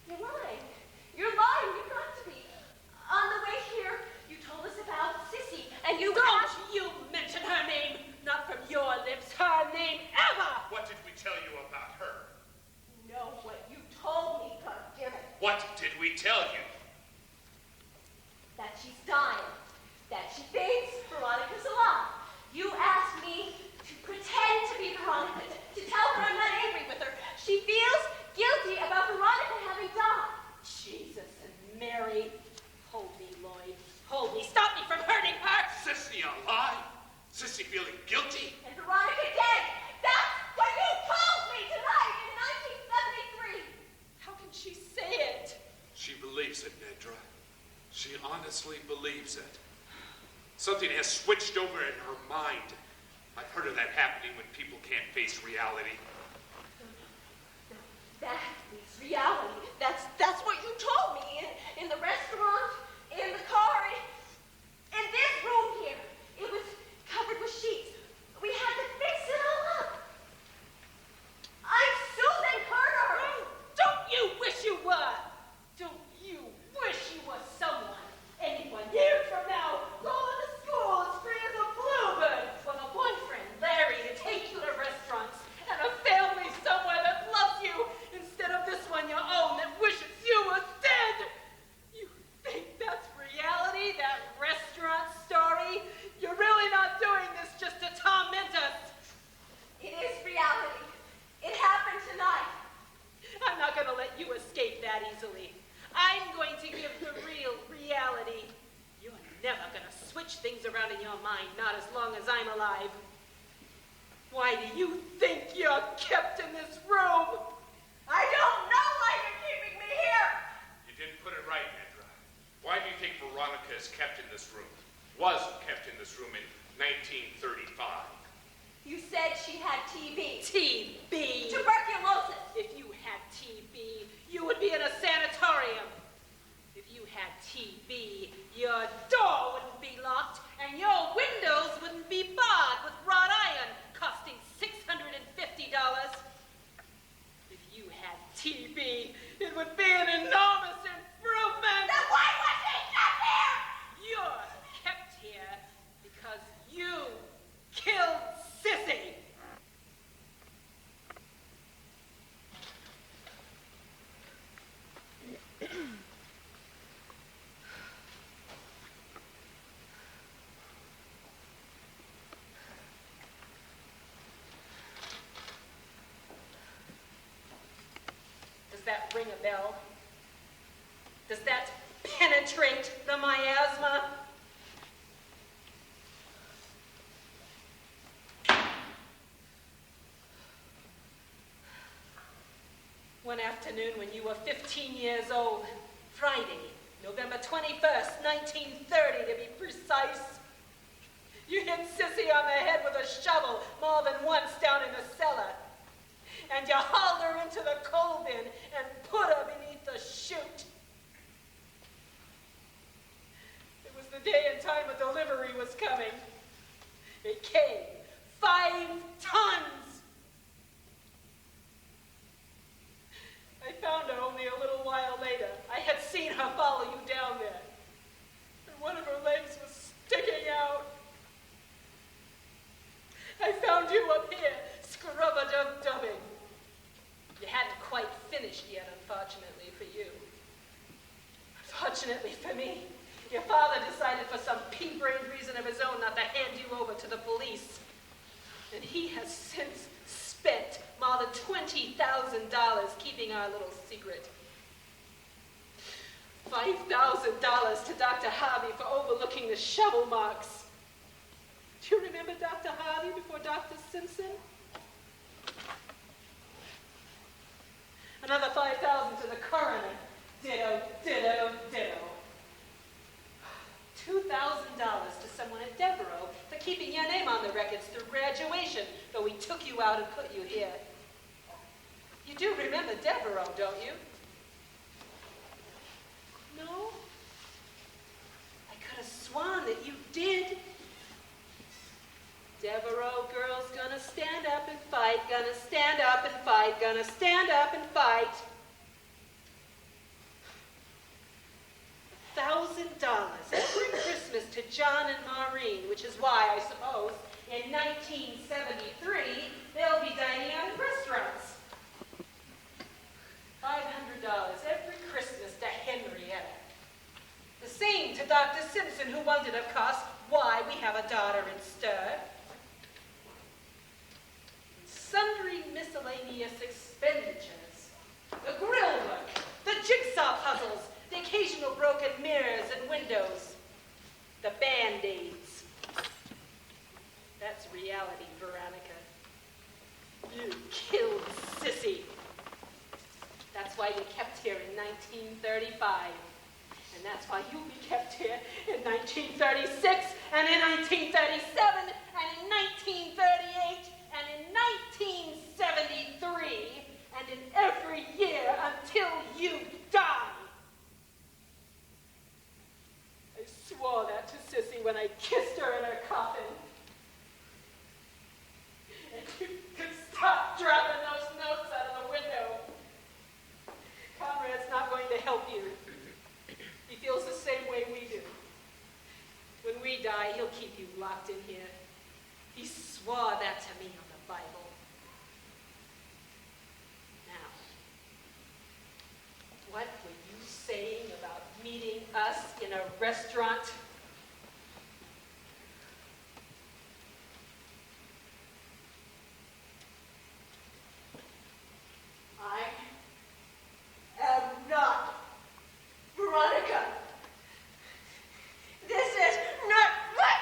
[SPEAKER 2] You're lying. You're lying. You've got to be. On the way here, you told us about Sissy, and you
[SPEAKER 1] Don't you mention her name! Not from your lips, her name ever!
[SPEAKER 3] What did we tell you about her?
[SPEAKER 2] know what you told me, goddammit.
[SPEAKER 3] What did we tell you?
[SPEAKER 2] That she's dying. That she thinks Veronica's alive. You asked me to pretend to be Veronica, to tell her I'm not angry with her. She feels guilty about Veronica having died.
[SPEAKER 1] Jesus and Mary. Hold me, Lloyd. Hold me. Stop me from hurting her.
[SPEAKER 3] Sissy alive? Sissy feeling guilty?
[SPEAKER 2] And Veronica dead. That's what you told me tonight in 1973.
[SPEAKER 1] How can she say it?
[SPEAKER 3] She believes it, Nedra. She honestly believes it. Something has switched over in her mind. I've heard of that happening when people can't face reality.
[SPEAKER 2] That is reality. That's what you told me in the restaurant, in the car, in this room here. It was covered with sheets. We had to fix it all up. I'm Susan Carter.
[SPEAKER 1] Don't you wish you were? Don't you wish you were someone? Anyone years from now, going to school as free as a bluebird with a boyfriend, Larry, to switch things around in your mind, not as long as I'm alive. Why do you think you're kept in this room?
[SPEAKER 2] I don't know why you're keeping me here.
[SPEAKER 3] You didn't put it right, Nedra. Why do you think Veronica is kept in this room? Was kept in this room in 1935.
[SPEAKER 2] You said she had TB.
[SPEAKER 1] TB.
[SPEAKER 2] Tuberculosis.
[SPEAKER 1] If you had TB, you would be in a sanatorium. If you had TB, your door wouldn't be locked and your windows wouldn't be barred with wrought iron costing $650. If you had TB, it would be an enormous improvement.
[SPEAKER 2] Then why was he kept here?
[SPEAKER 1] You're kept here because you killed Sissy. Does that ring a bell? Does that penetrate the miasma? One afternoon when you were 15 years old, Friday, November 21st, 1930 to be precise, you hit Sissy on the head with a shovel more than once down in the cellar. And you hauled her into the coal bin and put her beneath the chute. It was the day and time a delivery was coming. It came. 5 tons. I found her only a little while later. I had seen her follow you down there. And one of her legs was sticking out. I found you up here, scrub-a-dub-dubbing. You hadn't quite finished yet, unfortunately for you. Unfortunately for me, your father decided for some pea-brained reason of his own not to hand you over to the police. And he has since spent more than $20,000 keeping our little secret. $5,000 to Dr. Harvey for overlooking the shovel marks. Do you remember Dr. Harvey before Dr. Simpson? Another $5,000 to the coroner. Ditto, ditto, ditto. $2,000 to someone at Devereaux for keeping your name on the records through graduation, though we took you out and put you here. You do remember Devereaux, don't you? No? I could have sworn that you did. Devereaux girls gonna stand up and fight, gonna stand up and fight, gonna stand up and fight. $1,000 every Christmas to John and Maureen, which is why, I suppose, in 1973, they'll be dining out in restaurants. $500 every Christmas to Henrietta. The same to Dr. Simpson, who wondered, of course, why we have a daughter in stir. Sundry miscellaneous expenditures. The grill work, the jigsaw puzzles, the occasional broken mirrors and windows, the Band-Aids. That's reality, Veronica. You killed Sissy. That's why you kept here in 1935. And that's why you'll be kept here in 1936, and in 1937, and in 1938, and in 1973, and in every year until you die. I swore that to Sissy when I kissed her in her coffin. And you could stop dropping those notes out of the window. Conrad's not going to help you. He feels the same way we do. When we die, he'll keep you locked in here. He swore that to me on the Bible. Now, what were you saying about meeting us in a restaurant? I am not Veronica. This is not my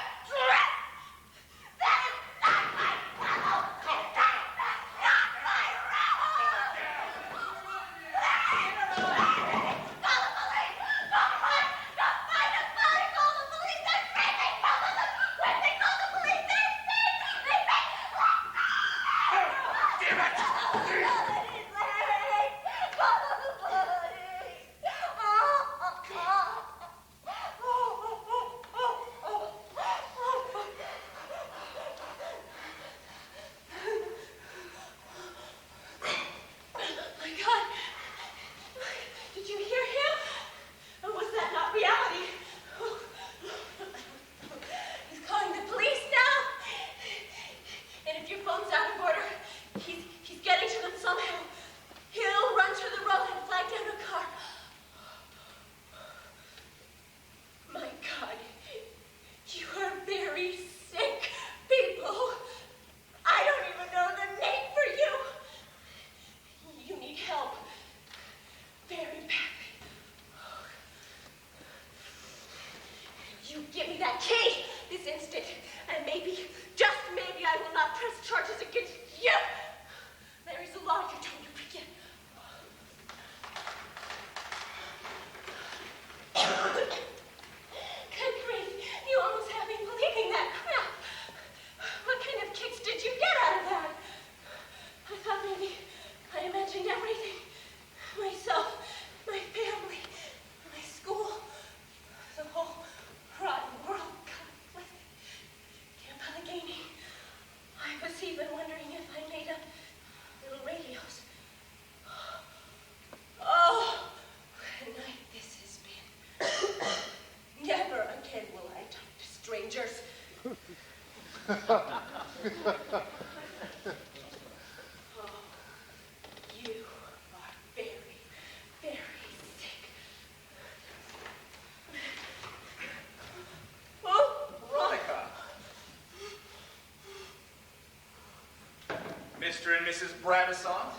[SPEAKER 4] Mr. and Mrs. Bradisson.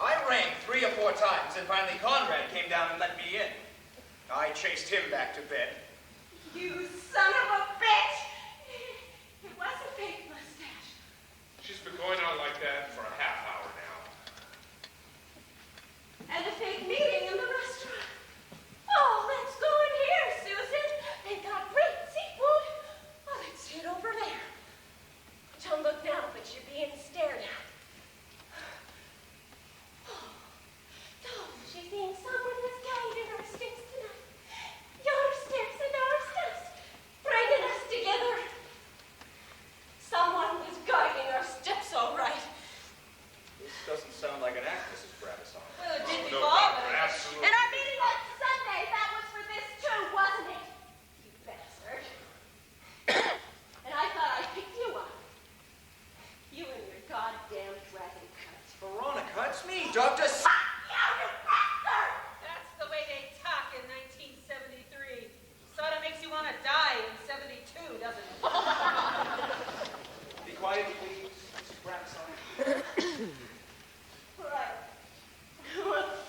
[SPEAKER 4] I rang 3 or 4 times, and finally Conrad came down and let me in. I chased him back to bed.
[SPEAKER 1] You son of a bitch! It was a fake mustache.
[SPEAKER 3] She's been going on like that for a half hour now.
[SPEAKER 1] And a fake meeting in the restaurant. Oh, let's go in here, Susan. They've got great seafood. Oh, let's sit over there.
[SPEAKER 2] Don't look now, but you're being stared at. Oh, she's seeing someone who's guiding our steps tonight. Your steps and our steps, bringing us together.
[SPEAKER 1] Someone was guiding our steps all right.
[SPEAKER 4] This doesn't sound like an act, Mrs. Bradisson.
[SPEAKER 1] Well, it did
[SPEAKER 3] No,
[SPEAKER 1] before, but
[SPEAKER 3] absolutely.
[SPEAKER 2] And our meeting on Sunday, that was for this too, wasn't it? You bastard.
[SPEAKER 1] and I thought I picked you up. You and your goddamn dragon cuts.
[SPEAKER 4] Veronica, it's me, Dr.
[SPEAKER 1] That's the way they talk in 1973. Sort of makes you want to die in 72, doesn't it?
[SPEAKER 4] Be quiet, please, Mrs. Bradisson.
[SPEAKER 1] Right.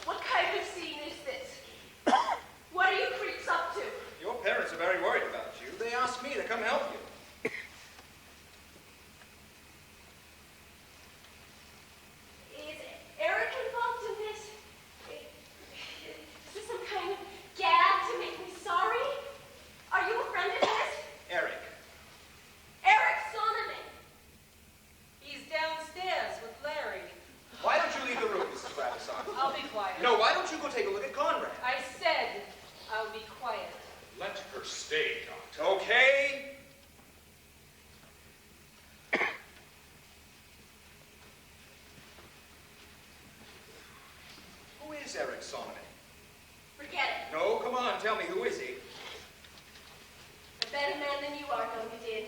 [SPEAKER 1] What kind of scene is this? What are you creeps up to?
[SPEAKER 4] Your parents are very worried about you. They asked me to come help you.
[SPEAKER 2] Is Eric involved in this? Is this some kind of gag to make me sorry? Are you a friend of his?
[SPEAKER 4] Eric.
[SPEAKER 2] Eric Sonneman.
[SPEAKER 1] He's downstairs with Larry.
[SPEAKER 4] Why don't you leave the room, Mrs. Bradisson?
[SPEAKER 1] I'll be quiet.
[SPEAKER 4] No, why don't you go take a look at Conrad?
[SPEAKER 1] I said I'll be quiet.
[SPEAKER 3] Let her stay, Doctor.
[SPEAKER 4] Okay. Who is Eric Sonneman?
[SPEAKER 2] Forget it.
[SPEAKER 4] No, come on, tell me, who is he?
[SPEAKER 2] A better man than you are, don't you, Did?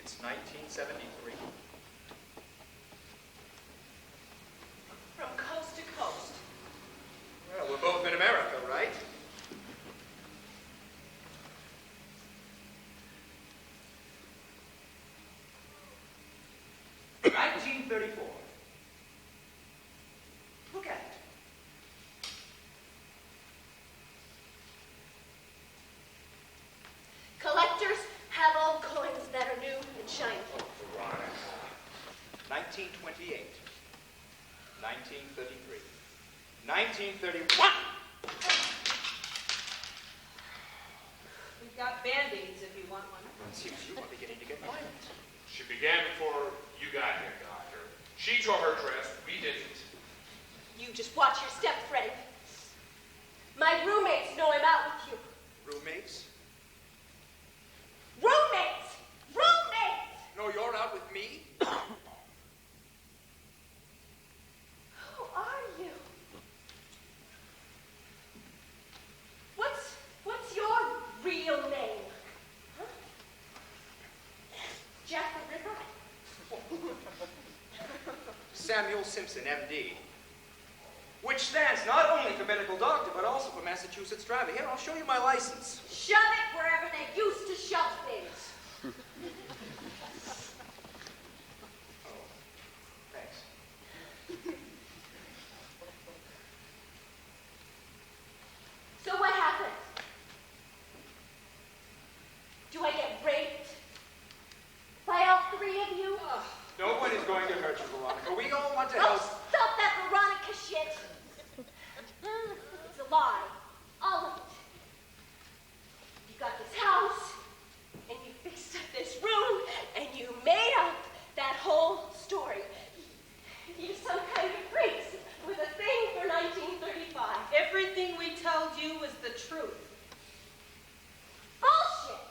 [SPEAKER 4] It's 1973.
[SPEAKER 1] From coast to coast.
[SPEAKER 4] Well, we're both in America, right? $1934. Look at it.
[SPEAKER 2] Collectors have old coins that are new and shiny.
[SPEAKER 3] Veronica.
[SPEAKER 4] 1928. 1933. 1931.
[SPEAKER 1] We've got band-aids if you want one.
[SPEAKER 4] It seems you are beginning to get violent.
[SPEAKER 3] She began before you got here, Doctor. She tore her dress. We didn't.
[SPEAKER 2] You just watch your step, friend. My roommates know him out with you.
[SPEAKER 4] Roommates?
[SPEAKER 2] Roommates! Roommates!
[SPEAKER 4] No, you're out with me?
[SPEAKER 2] Who are you? What's your real name? Huh? Jack the Ripper?
[SPEAKER 4] Samuel Simpson, M.D. Which stands not only for medical doctor, but also for Massachusetts driver. Here, I'll show you my license.
[SPEAKER 2] Shove it wherever they used to shove things.
[SPEAKER 4] Oh, thanks.
[SPEAKER 2] So what happened? Do I get raped? By all 3 of you?
[SPEAKER 4] No one is going to hurt you, Veronica. We all want to
[SPEAKER 2] Oh,
[SPEAKER 4] help.
[SPEAKER 2] stop that Veronica shit! It's a lie. All of it. You got this house, and you fixed up this room, and you made up that whole story. You're some kind of freaks with a thing for 1935.
[SPEAKER 1] Everything we told you was the truth.
[SPEAKER 2] Bullshit!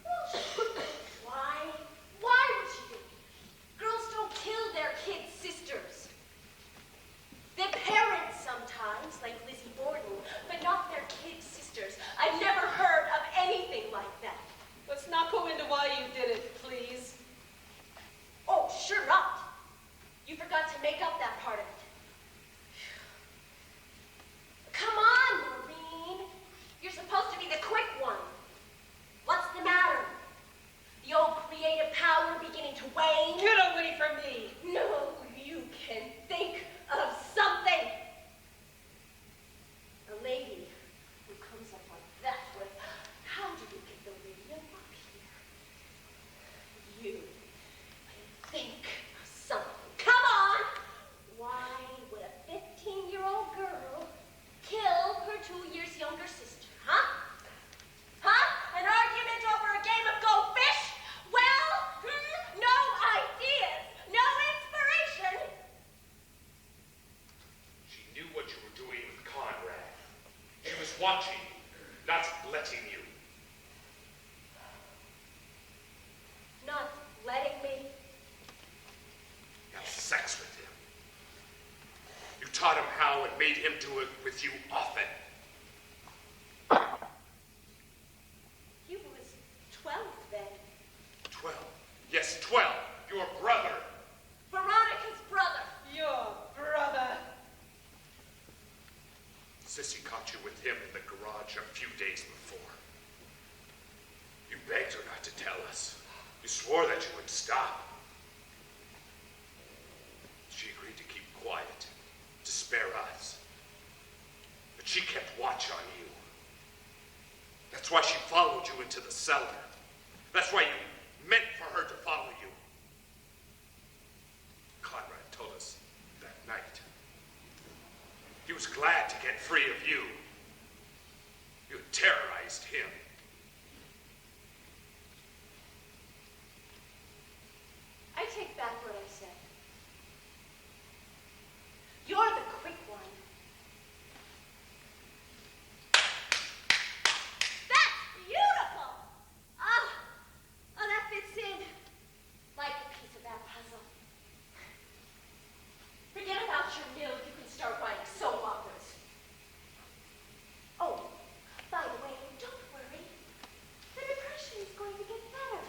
[SPEAKER 2] Bullshit. Why? Why would you do it? Girls don't kill their kids' sisters.
[SPEAKER 3] have made him do it with you often.
[SPEAKER 2] He was 12 then.
[SPEAKER 3] 12. Yes, 12. Your brother.
[SPEAKER 2] Veronica's brother.
[SPEAKER 1] Your brother.
[SPEAKER 3] Sissy caught you with him in the garage a few days before. You begged her not to tell us. You swore that you would stop. She agreed to keep quiet, to spare us. But she kept watch on you. That's why she followed you into the cellar. That's why you meant for her to follow you. Conrad told us that night. He was glad to get free of you. You had terrorized him.
[SPEAKER 2] I take back what I said. You're the quick one. That's beautiful! Oh, that fits in like a piece of that puzzle. Forget about your mill. You can start writing soap operas. Oh, by the way, don't worry. The depression is going to get better.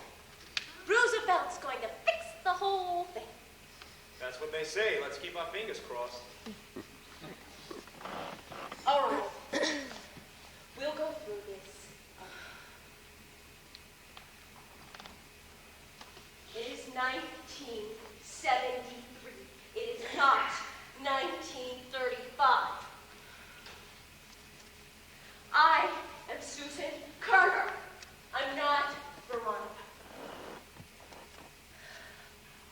[SPEAKER 2] Roosevelt's going to fix the whole thing.
[SPEAKER 4] That's what they say. Let's keep our fingers crossed.
[SPEAKER 2] All right. We'll go through this. It is 1973. It is not 1935. I am Susan Kerner. I'm not Veronica.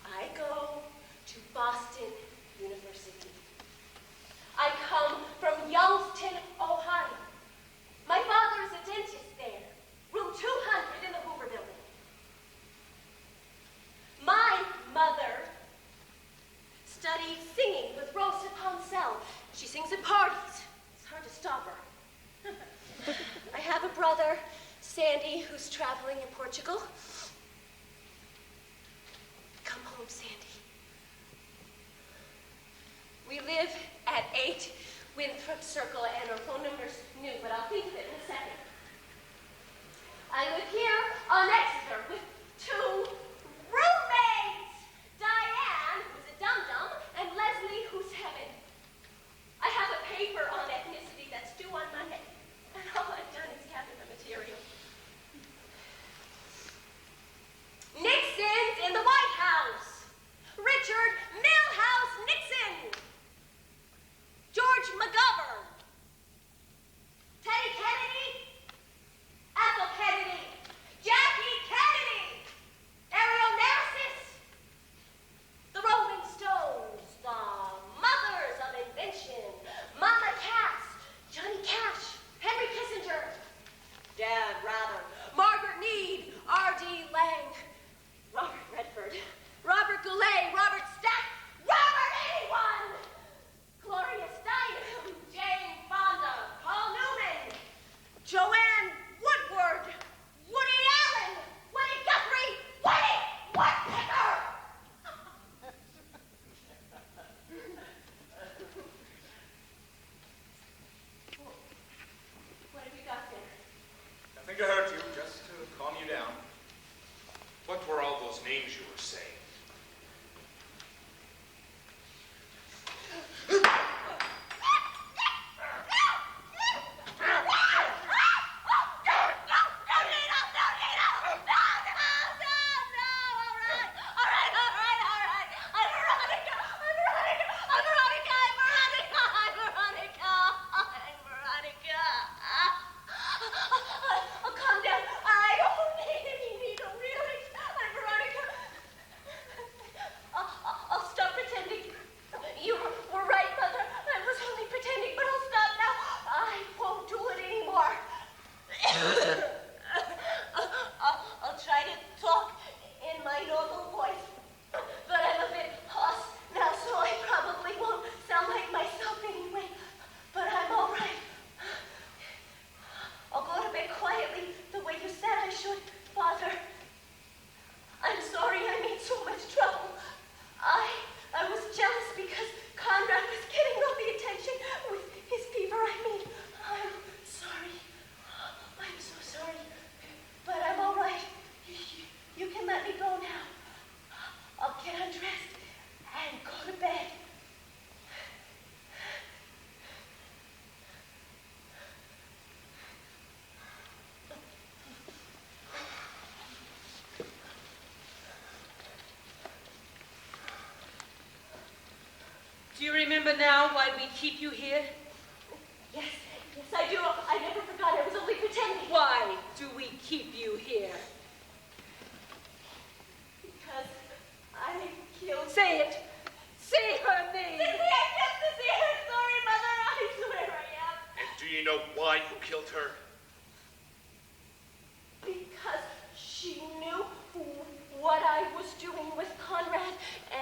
[SPEAKER 2] I go to Boston University. I come from Youngstown, Ohio. My father is a dentist there, room 200 in the Hoover Building. My mother studied singing with Rosa Poncel. She sings at parties. It's hard to stop her. I have a brother, Sandy, who's traveling in Portugal. Come home, Sandy. We live at 8 Winthrop Circle, and our phone number's new, but I'll think of it in a second. I live here on Exeter with 2 roommates! Diane, who's a dum-dum, and Leslie, who's 7. I have a paper on ethnicity that's due on Monday, and all I've done is gather the material. Nixon's in the White House. Richard Milhouse Nixon. George McGovern. Teddy Kennedy. Ethel Kennedy. Jackie Kennedy. Ariel Narcissus. The Rolling Stones. The Mothers of Invention. Mama Cass. Johnny Cash. Henry Kissinger. Dad Rather. Margaret Mead. R.D. Lang. Robert Redford. Robert Goulet. Robert Stack. Robert Anyone. Gloria Steinem. Jane Fonda. Paul Newman. Joanne Woodward. Woody Allen. Woody Guthrie. Woody Woodpecker. What have you got there?
[SPEAKER 4] Nothing to hurt you, just to calm you down.
[SPEAKER 3] What were all those names you were saying?
[SPEAKER 1] Do you remember now why we keep you here?
[SPEAKER 2] Yes, I do. I never forgot. I was only pretending.
[SPEAKER 1] Why do we keep you here?
[SPEAKER 2] Because I killed...
[SPEAKER 1] Say it. Say her name.
[SPEAKER 2] Sissy, I killed Sissy. I'm sorry, Mother. I swear I am.
[SPEAKER 3] And do you know why you killed her?
[SPEAKER 2] Because she knew what I was doing with Conrad,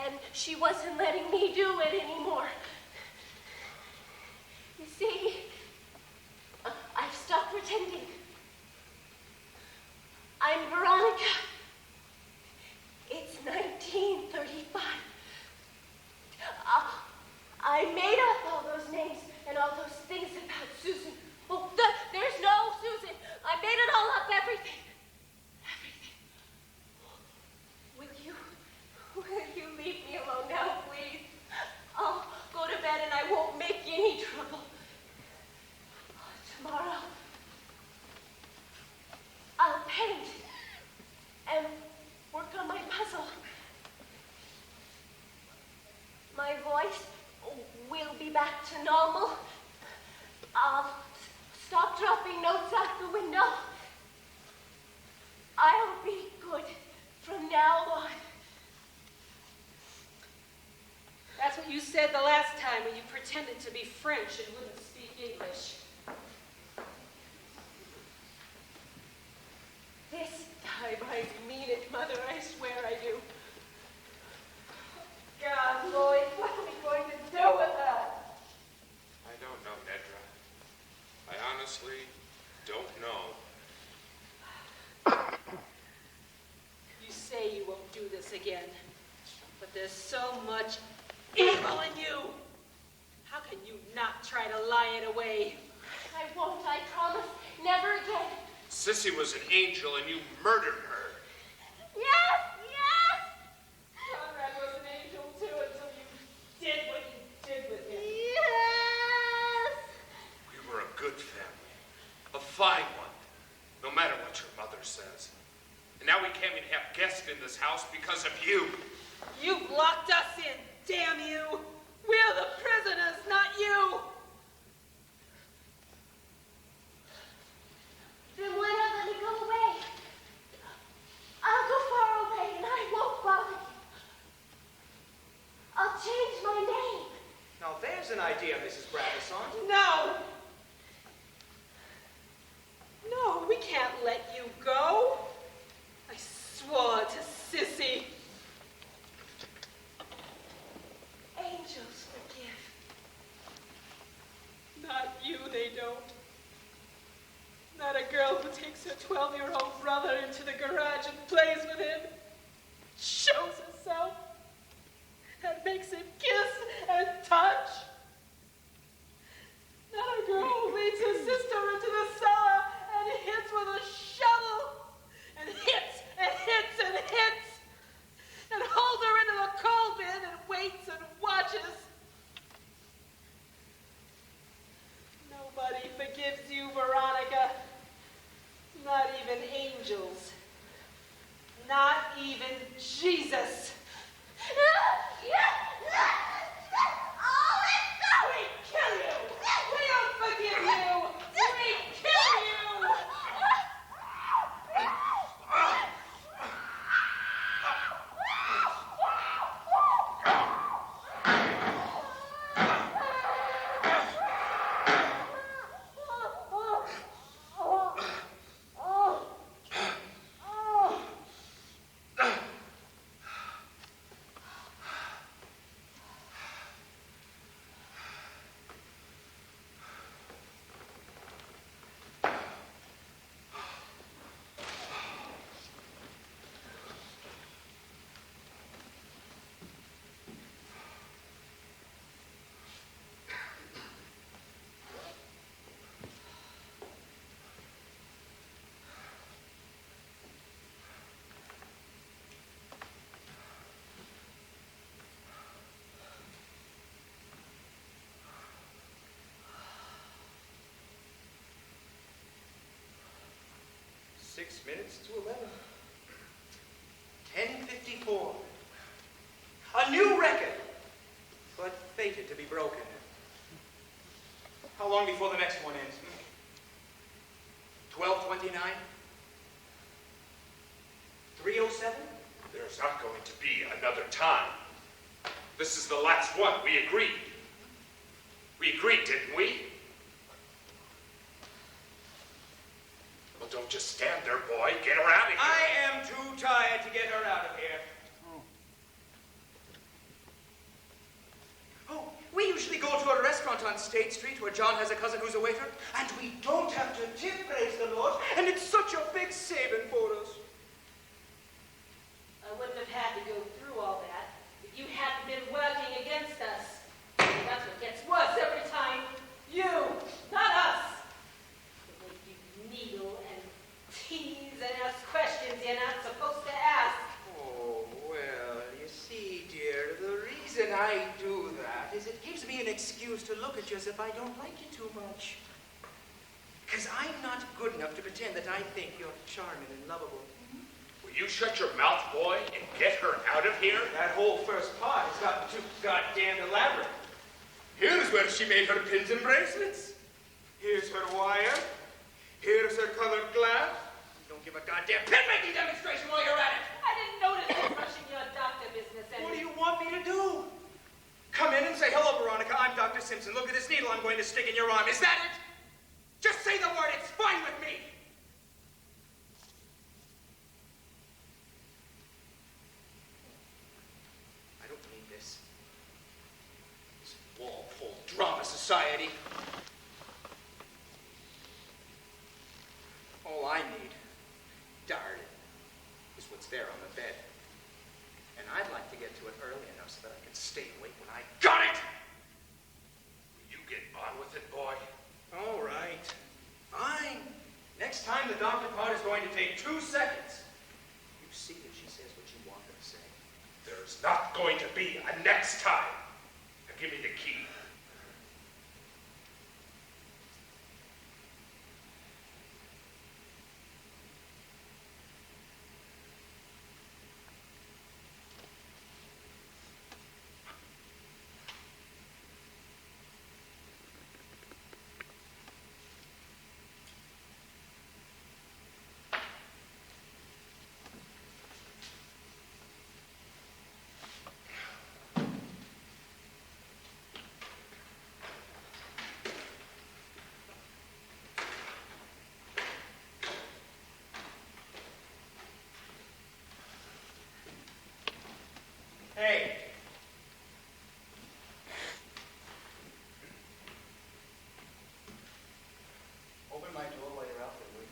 [SPEAKER 2] and she wasn't letting me do it anymore. You see, I've stopped pretending. I'm Veronica. It's 1935. I made up all those names and all those things about Susan. Well, there's no Susan. I made it all up, everything. Will you leave me alone now, please? I'll go to bed and I won't make any trouble. Tomorrow, I'll paint and work on my puzzle. My voice will be back to normal. I'll stop dropping notes out the window. I'll be good from now on.
[SPEAKER 1] That's what you said the last time when you pretended to be French and wouldn't speak English.
[SPEAKER 2] This time I mean it, Mother. I swear I do. God, Lloyd, what are we going to do with her?
[SPEAKER 3] I don't know, Nedra. I honestly don't know.
[SPEAKER 1] You say you won't do this again, but there's so much evil in you. How can you not try to lie it away?
[SPEAKER 2] I won't, I promise. Never again.
[SPEAKER 3] Sissy was an angel and you murdered her.
[SPEAKER 2] Yes!
[SPEAKER 1] Conrad was an angel too until you did what you did with him.
[SPEAKER 2] Yes!
[SPEAKER 3] We were a good family. A fine one. No matter what your mother says. And now we can't even have guests in this house because of you.
[SPEAKER 1] You've locked us in, damn you! We're the prisoners, not you!
[SPEAKER 2] Then why not let me go away? I'll go far away and I won't bother you. I'll change my name.
[SPEAKER 4] Now there's an idea, Mrs. Brabazon.
[SPEAKER 1] No! No, we can't let you go. I swore to Sissy.
[SPEAKER 2] Angels forgive.
[SPEAKER 1] Not you, they don't. Not a girl who takes her 12-year-old brother into the garage and plays with him, shows herself, and makes him kiss and touch. Not a girl who leads her sister into the cellar and hits with a shovel, and hits and hits and hits, and holds her into the coal bin and waits and watches. Nobody forgives you, Veronica. Not even angels. Not even Jesus. We kill you! We don't forgive you! We kill you!
[SPEAKER 4] Six minutes to 11. 10:54. A new record. But fated to be broken. How long before the next one ends? 12:29? 3:07?
[SPEAKER 3] There's not going to be another time. This is the last one. We agreed. We agreed, didn't we? Well, don't just stand there, boy. Get her out of here.
[SPEAKER 4] I am too tired to get her out of here. Oh, we usually go to a restaurant on State Street where John has a cousin who's a waiter, and we don't have to tip, praise the Lord, and it's such a big saving for us.
[SPEAKER 1] I wouldn't have had to go through all that if you hadn't been working against us. That's what gets worse every time. You, not us. The way you needle and tease and ask questions you're not supposed to ask.
[SPEAKER 4] Oh, well, you see, dear, the reason I do that is it gives me an excuse to look at you as if I don't like you too much. Because I'm not good enough to pretend that I think you're charming and lovable.
[SPEAKER 3] Will you shut your mouth, boy, and get her out of here?
[SPEAKER 4] That whole first part has gotten too goddamn elaborate. Here's where she made her pins and bracelets. Here's her wire. Here's her colored glass. Don't give a goddamn pin-making demonstration while you're at it.
[SPEAKER 1] I didn't notice you rushing your doctor business.
[SPEAKER 4] What do you want me to do? Come in and say, hello, Veronica, I'm Dr. Simpson. Look at this needle I'm going to stick in your arm. Is that it? Just say the word. It's fine with me. I don't need this. This Walpole Drama Society. All I need, darn it, is what's there on the bed. And I'd like to get to it early enough so that I can stay awake when I got it!
[SPEAKER 3] Will you get on with it, boy?
[SPEAKER 4] All right. Fine. Next time the doctor part is going to take 2 seconds. You see that she says what you want her to say.
[SPEAKER 3] There's not going to be a next time. Now give me the key.
[SPEAKER 4] Hey. Open my door while you're out there, will you?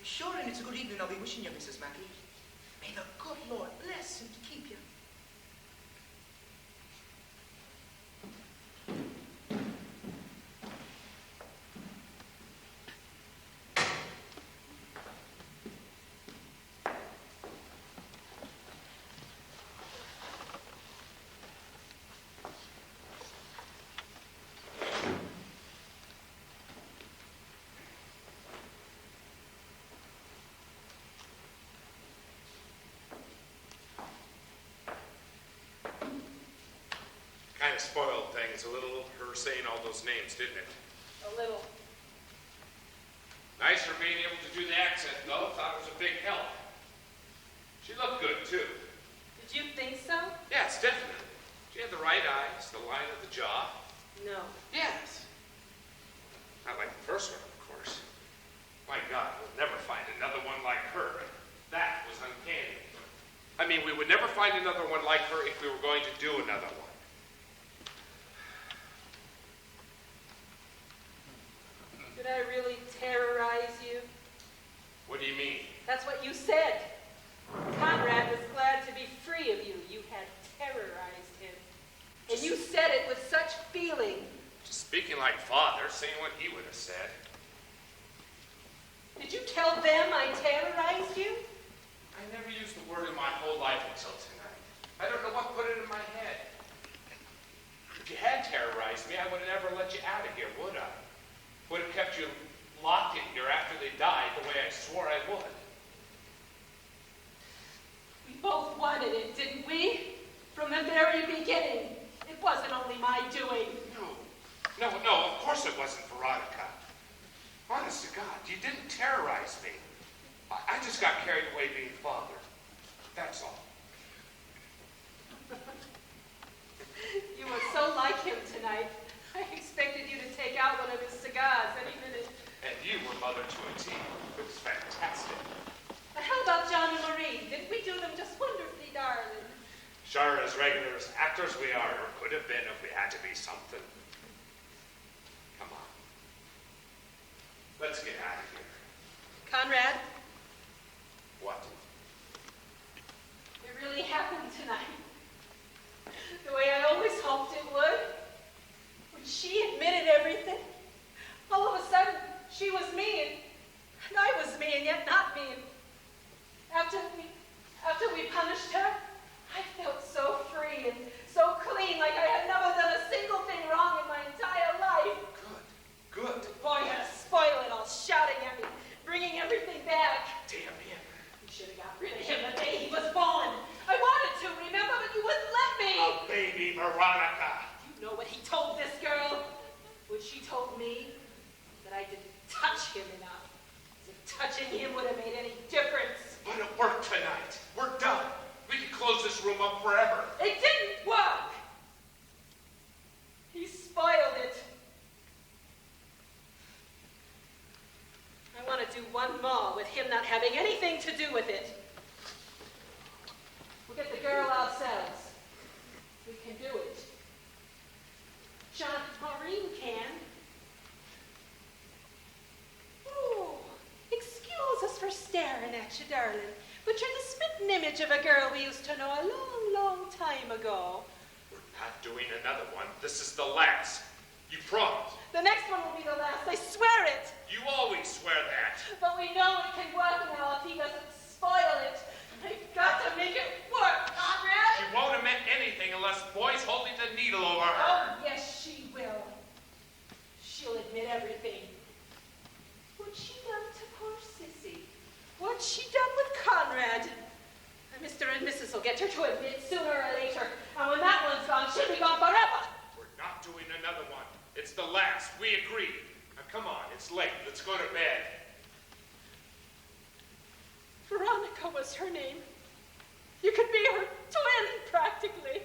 [SPEAKER 4] Sure, and it's a good evening I'll be wishing you, Mrs. Mackey. May the good Lord bless and keep you.
[SPEAKER 3] of spoiled things, a little, her saying all those names, didn't it?
[SPEAKER 1] A little.
[SPEAKER 3] Nice for being able to do the accent, though. Thought it was a big help. She looked good, too.
[SPEAKER 1] Did you think so?
[SPEAKER 3] Yes, definitely. She had the right eyes, the line of the jaw.
[SPEAKER 1] No.
[SPEAKER 3] Yes. Not like the first one, of course. My God, we'll never find another one like her. That was uncanny. I mean, we would never find another one like her if we were going to do another one.
[SPEAKER 1] Did I really terrorize you?
[SPEAKER 3] What do you mean?
[SPEAKER 1] That's what you said. Conrad was glad to be free of you. You had terrorized him. And you said it with such feeling.
[SPEAKER 3] Just speaking like father, saying what he would have said.
[SPEAKER 1] Did you tell them I terrorized you?
[SPEAKER 3] I never used the word in my whole life until tonight. I don't know what put it in my head. If you had terrorized me, I would have never let you out of here, would I? Would have kept you locked in here after they died the way I swore I would.
[SPEAKER 1] We both wanted it, didn't we? From the very beginning. It wasn't only my doing.
[SPEAKER 3] No, of course it wasn't, Veronica. Honest to God, you didn't terrorize me. I just got carried away being father. That's all.
[SPEAKER 1] You were so like him tonight. I expected you to take out one of his cigars any minute.
[SPEAKER 3] And you were mother to a T. It was fantastic.
[SPEAKER 1] How about John and Marie? Didn't we do them just wonderfully, darling?
[SPEAKER 3] Sure, as regular as actors we are, or could have been if we had to be something. Come on. Let's get out of here.
[SPEAKER 1] Conrad,
[SPEAKER 3] What?
[SPEAKER 1] it really happened tonight. The way I always hoped it would. When she admitted everything, all of a sudden, she was me, and I was me, and yet not me. And after we punished her, I felt so free and so clean, like I had never done a single thing wrong in my entire life.
[SPEAKER 3] Good.
[SPEAKER 1] Boy, how to spoil it all, shouting at me, bringing everything back.
[SPEAKER 3] Damn him.
[SPEAKER 1] You should have got rid of him the day he was born. I wanted to, remember, but you wouldn't let me.
[SPEAKER 3] Oh, baby Veronica.
[SPEAKER 1] You know what he told this girl? What she told me? That I didn't touch him enough. As if touching him would have made any difference.
[SPEAKER 3] But it worked tonight. We're done. We can close this room up forever.
[SPEAKER 1] It didn't work. He spoiled it. I want to do one more with him not having anything to do with it. We'll get the girl ourselves. We can do it. John Maureen can. Oh, excuse us for staring at you, darling, but you're the spitting image of a girl we used to know a long, long time ago.
[SPEAKER 3] We're not doing another one. This is the last. You promised.
[SPEAKER 1] The next one will be the last, I swear it.
[SPEAKER 3] You always swear that.
[SPEAKER 1] But we know it can work now if he doesn't spoil it. I've got to make it work, Conrad.
[SPEAKER 3] She won't admit anything unless Boy's holding the needle over her.
[SPEAKER 1] Oh, yes, she will. She'll admit everything. What's she done to poor Sissy? What's she done with Conrad? And Mr. and Mrs. will get her to admit sooner or later. And when that one's gone, she'll be gone forever.
[SPEAKER 3] We're not doing another one. It's the last. We agreed. Now come on, it's late. Let's go to bed.
[SPEAKER 1] Veronica was her name. You could be her twin, practically.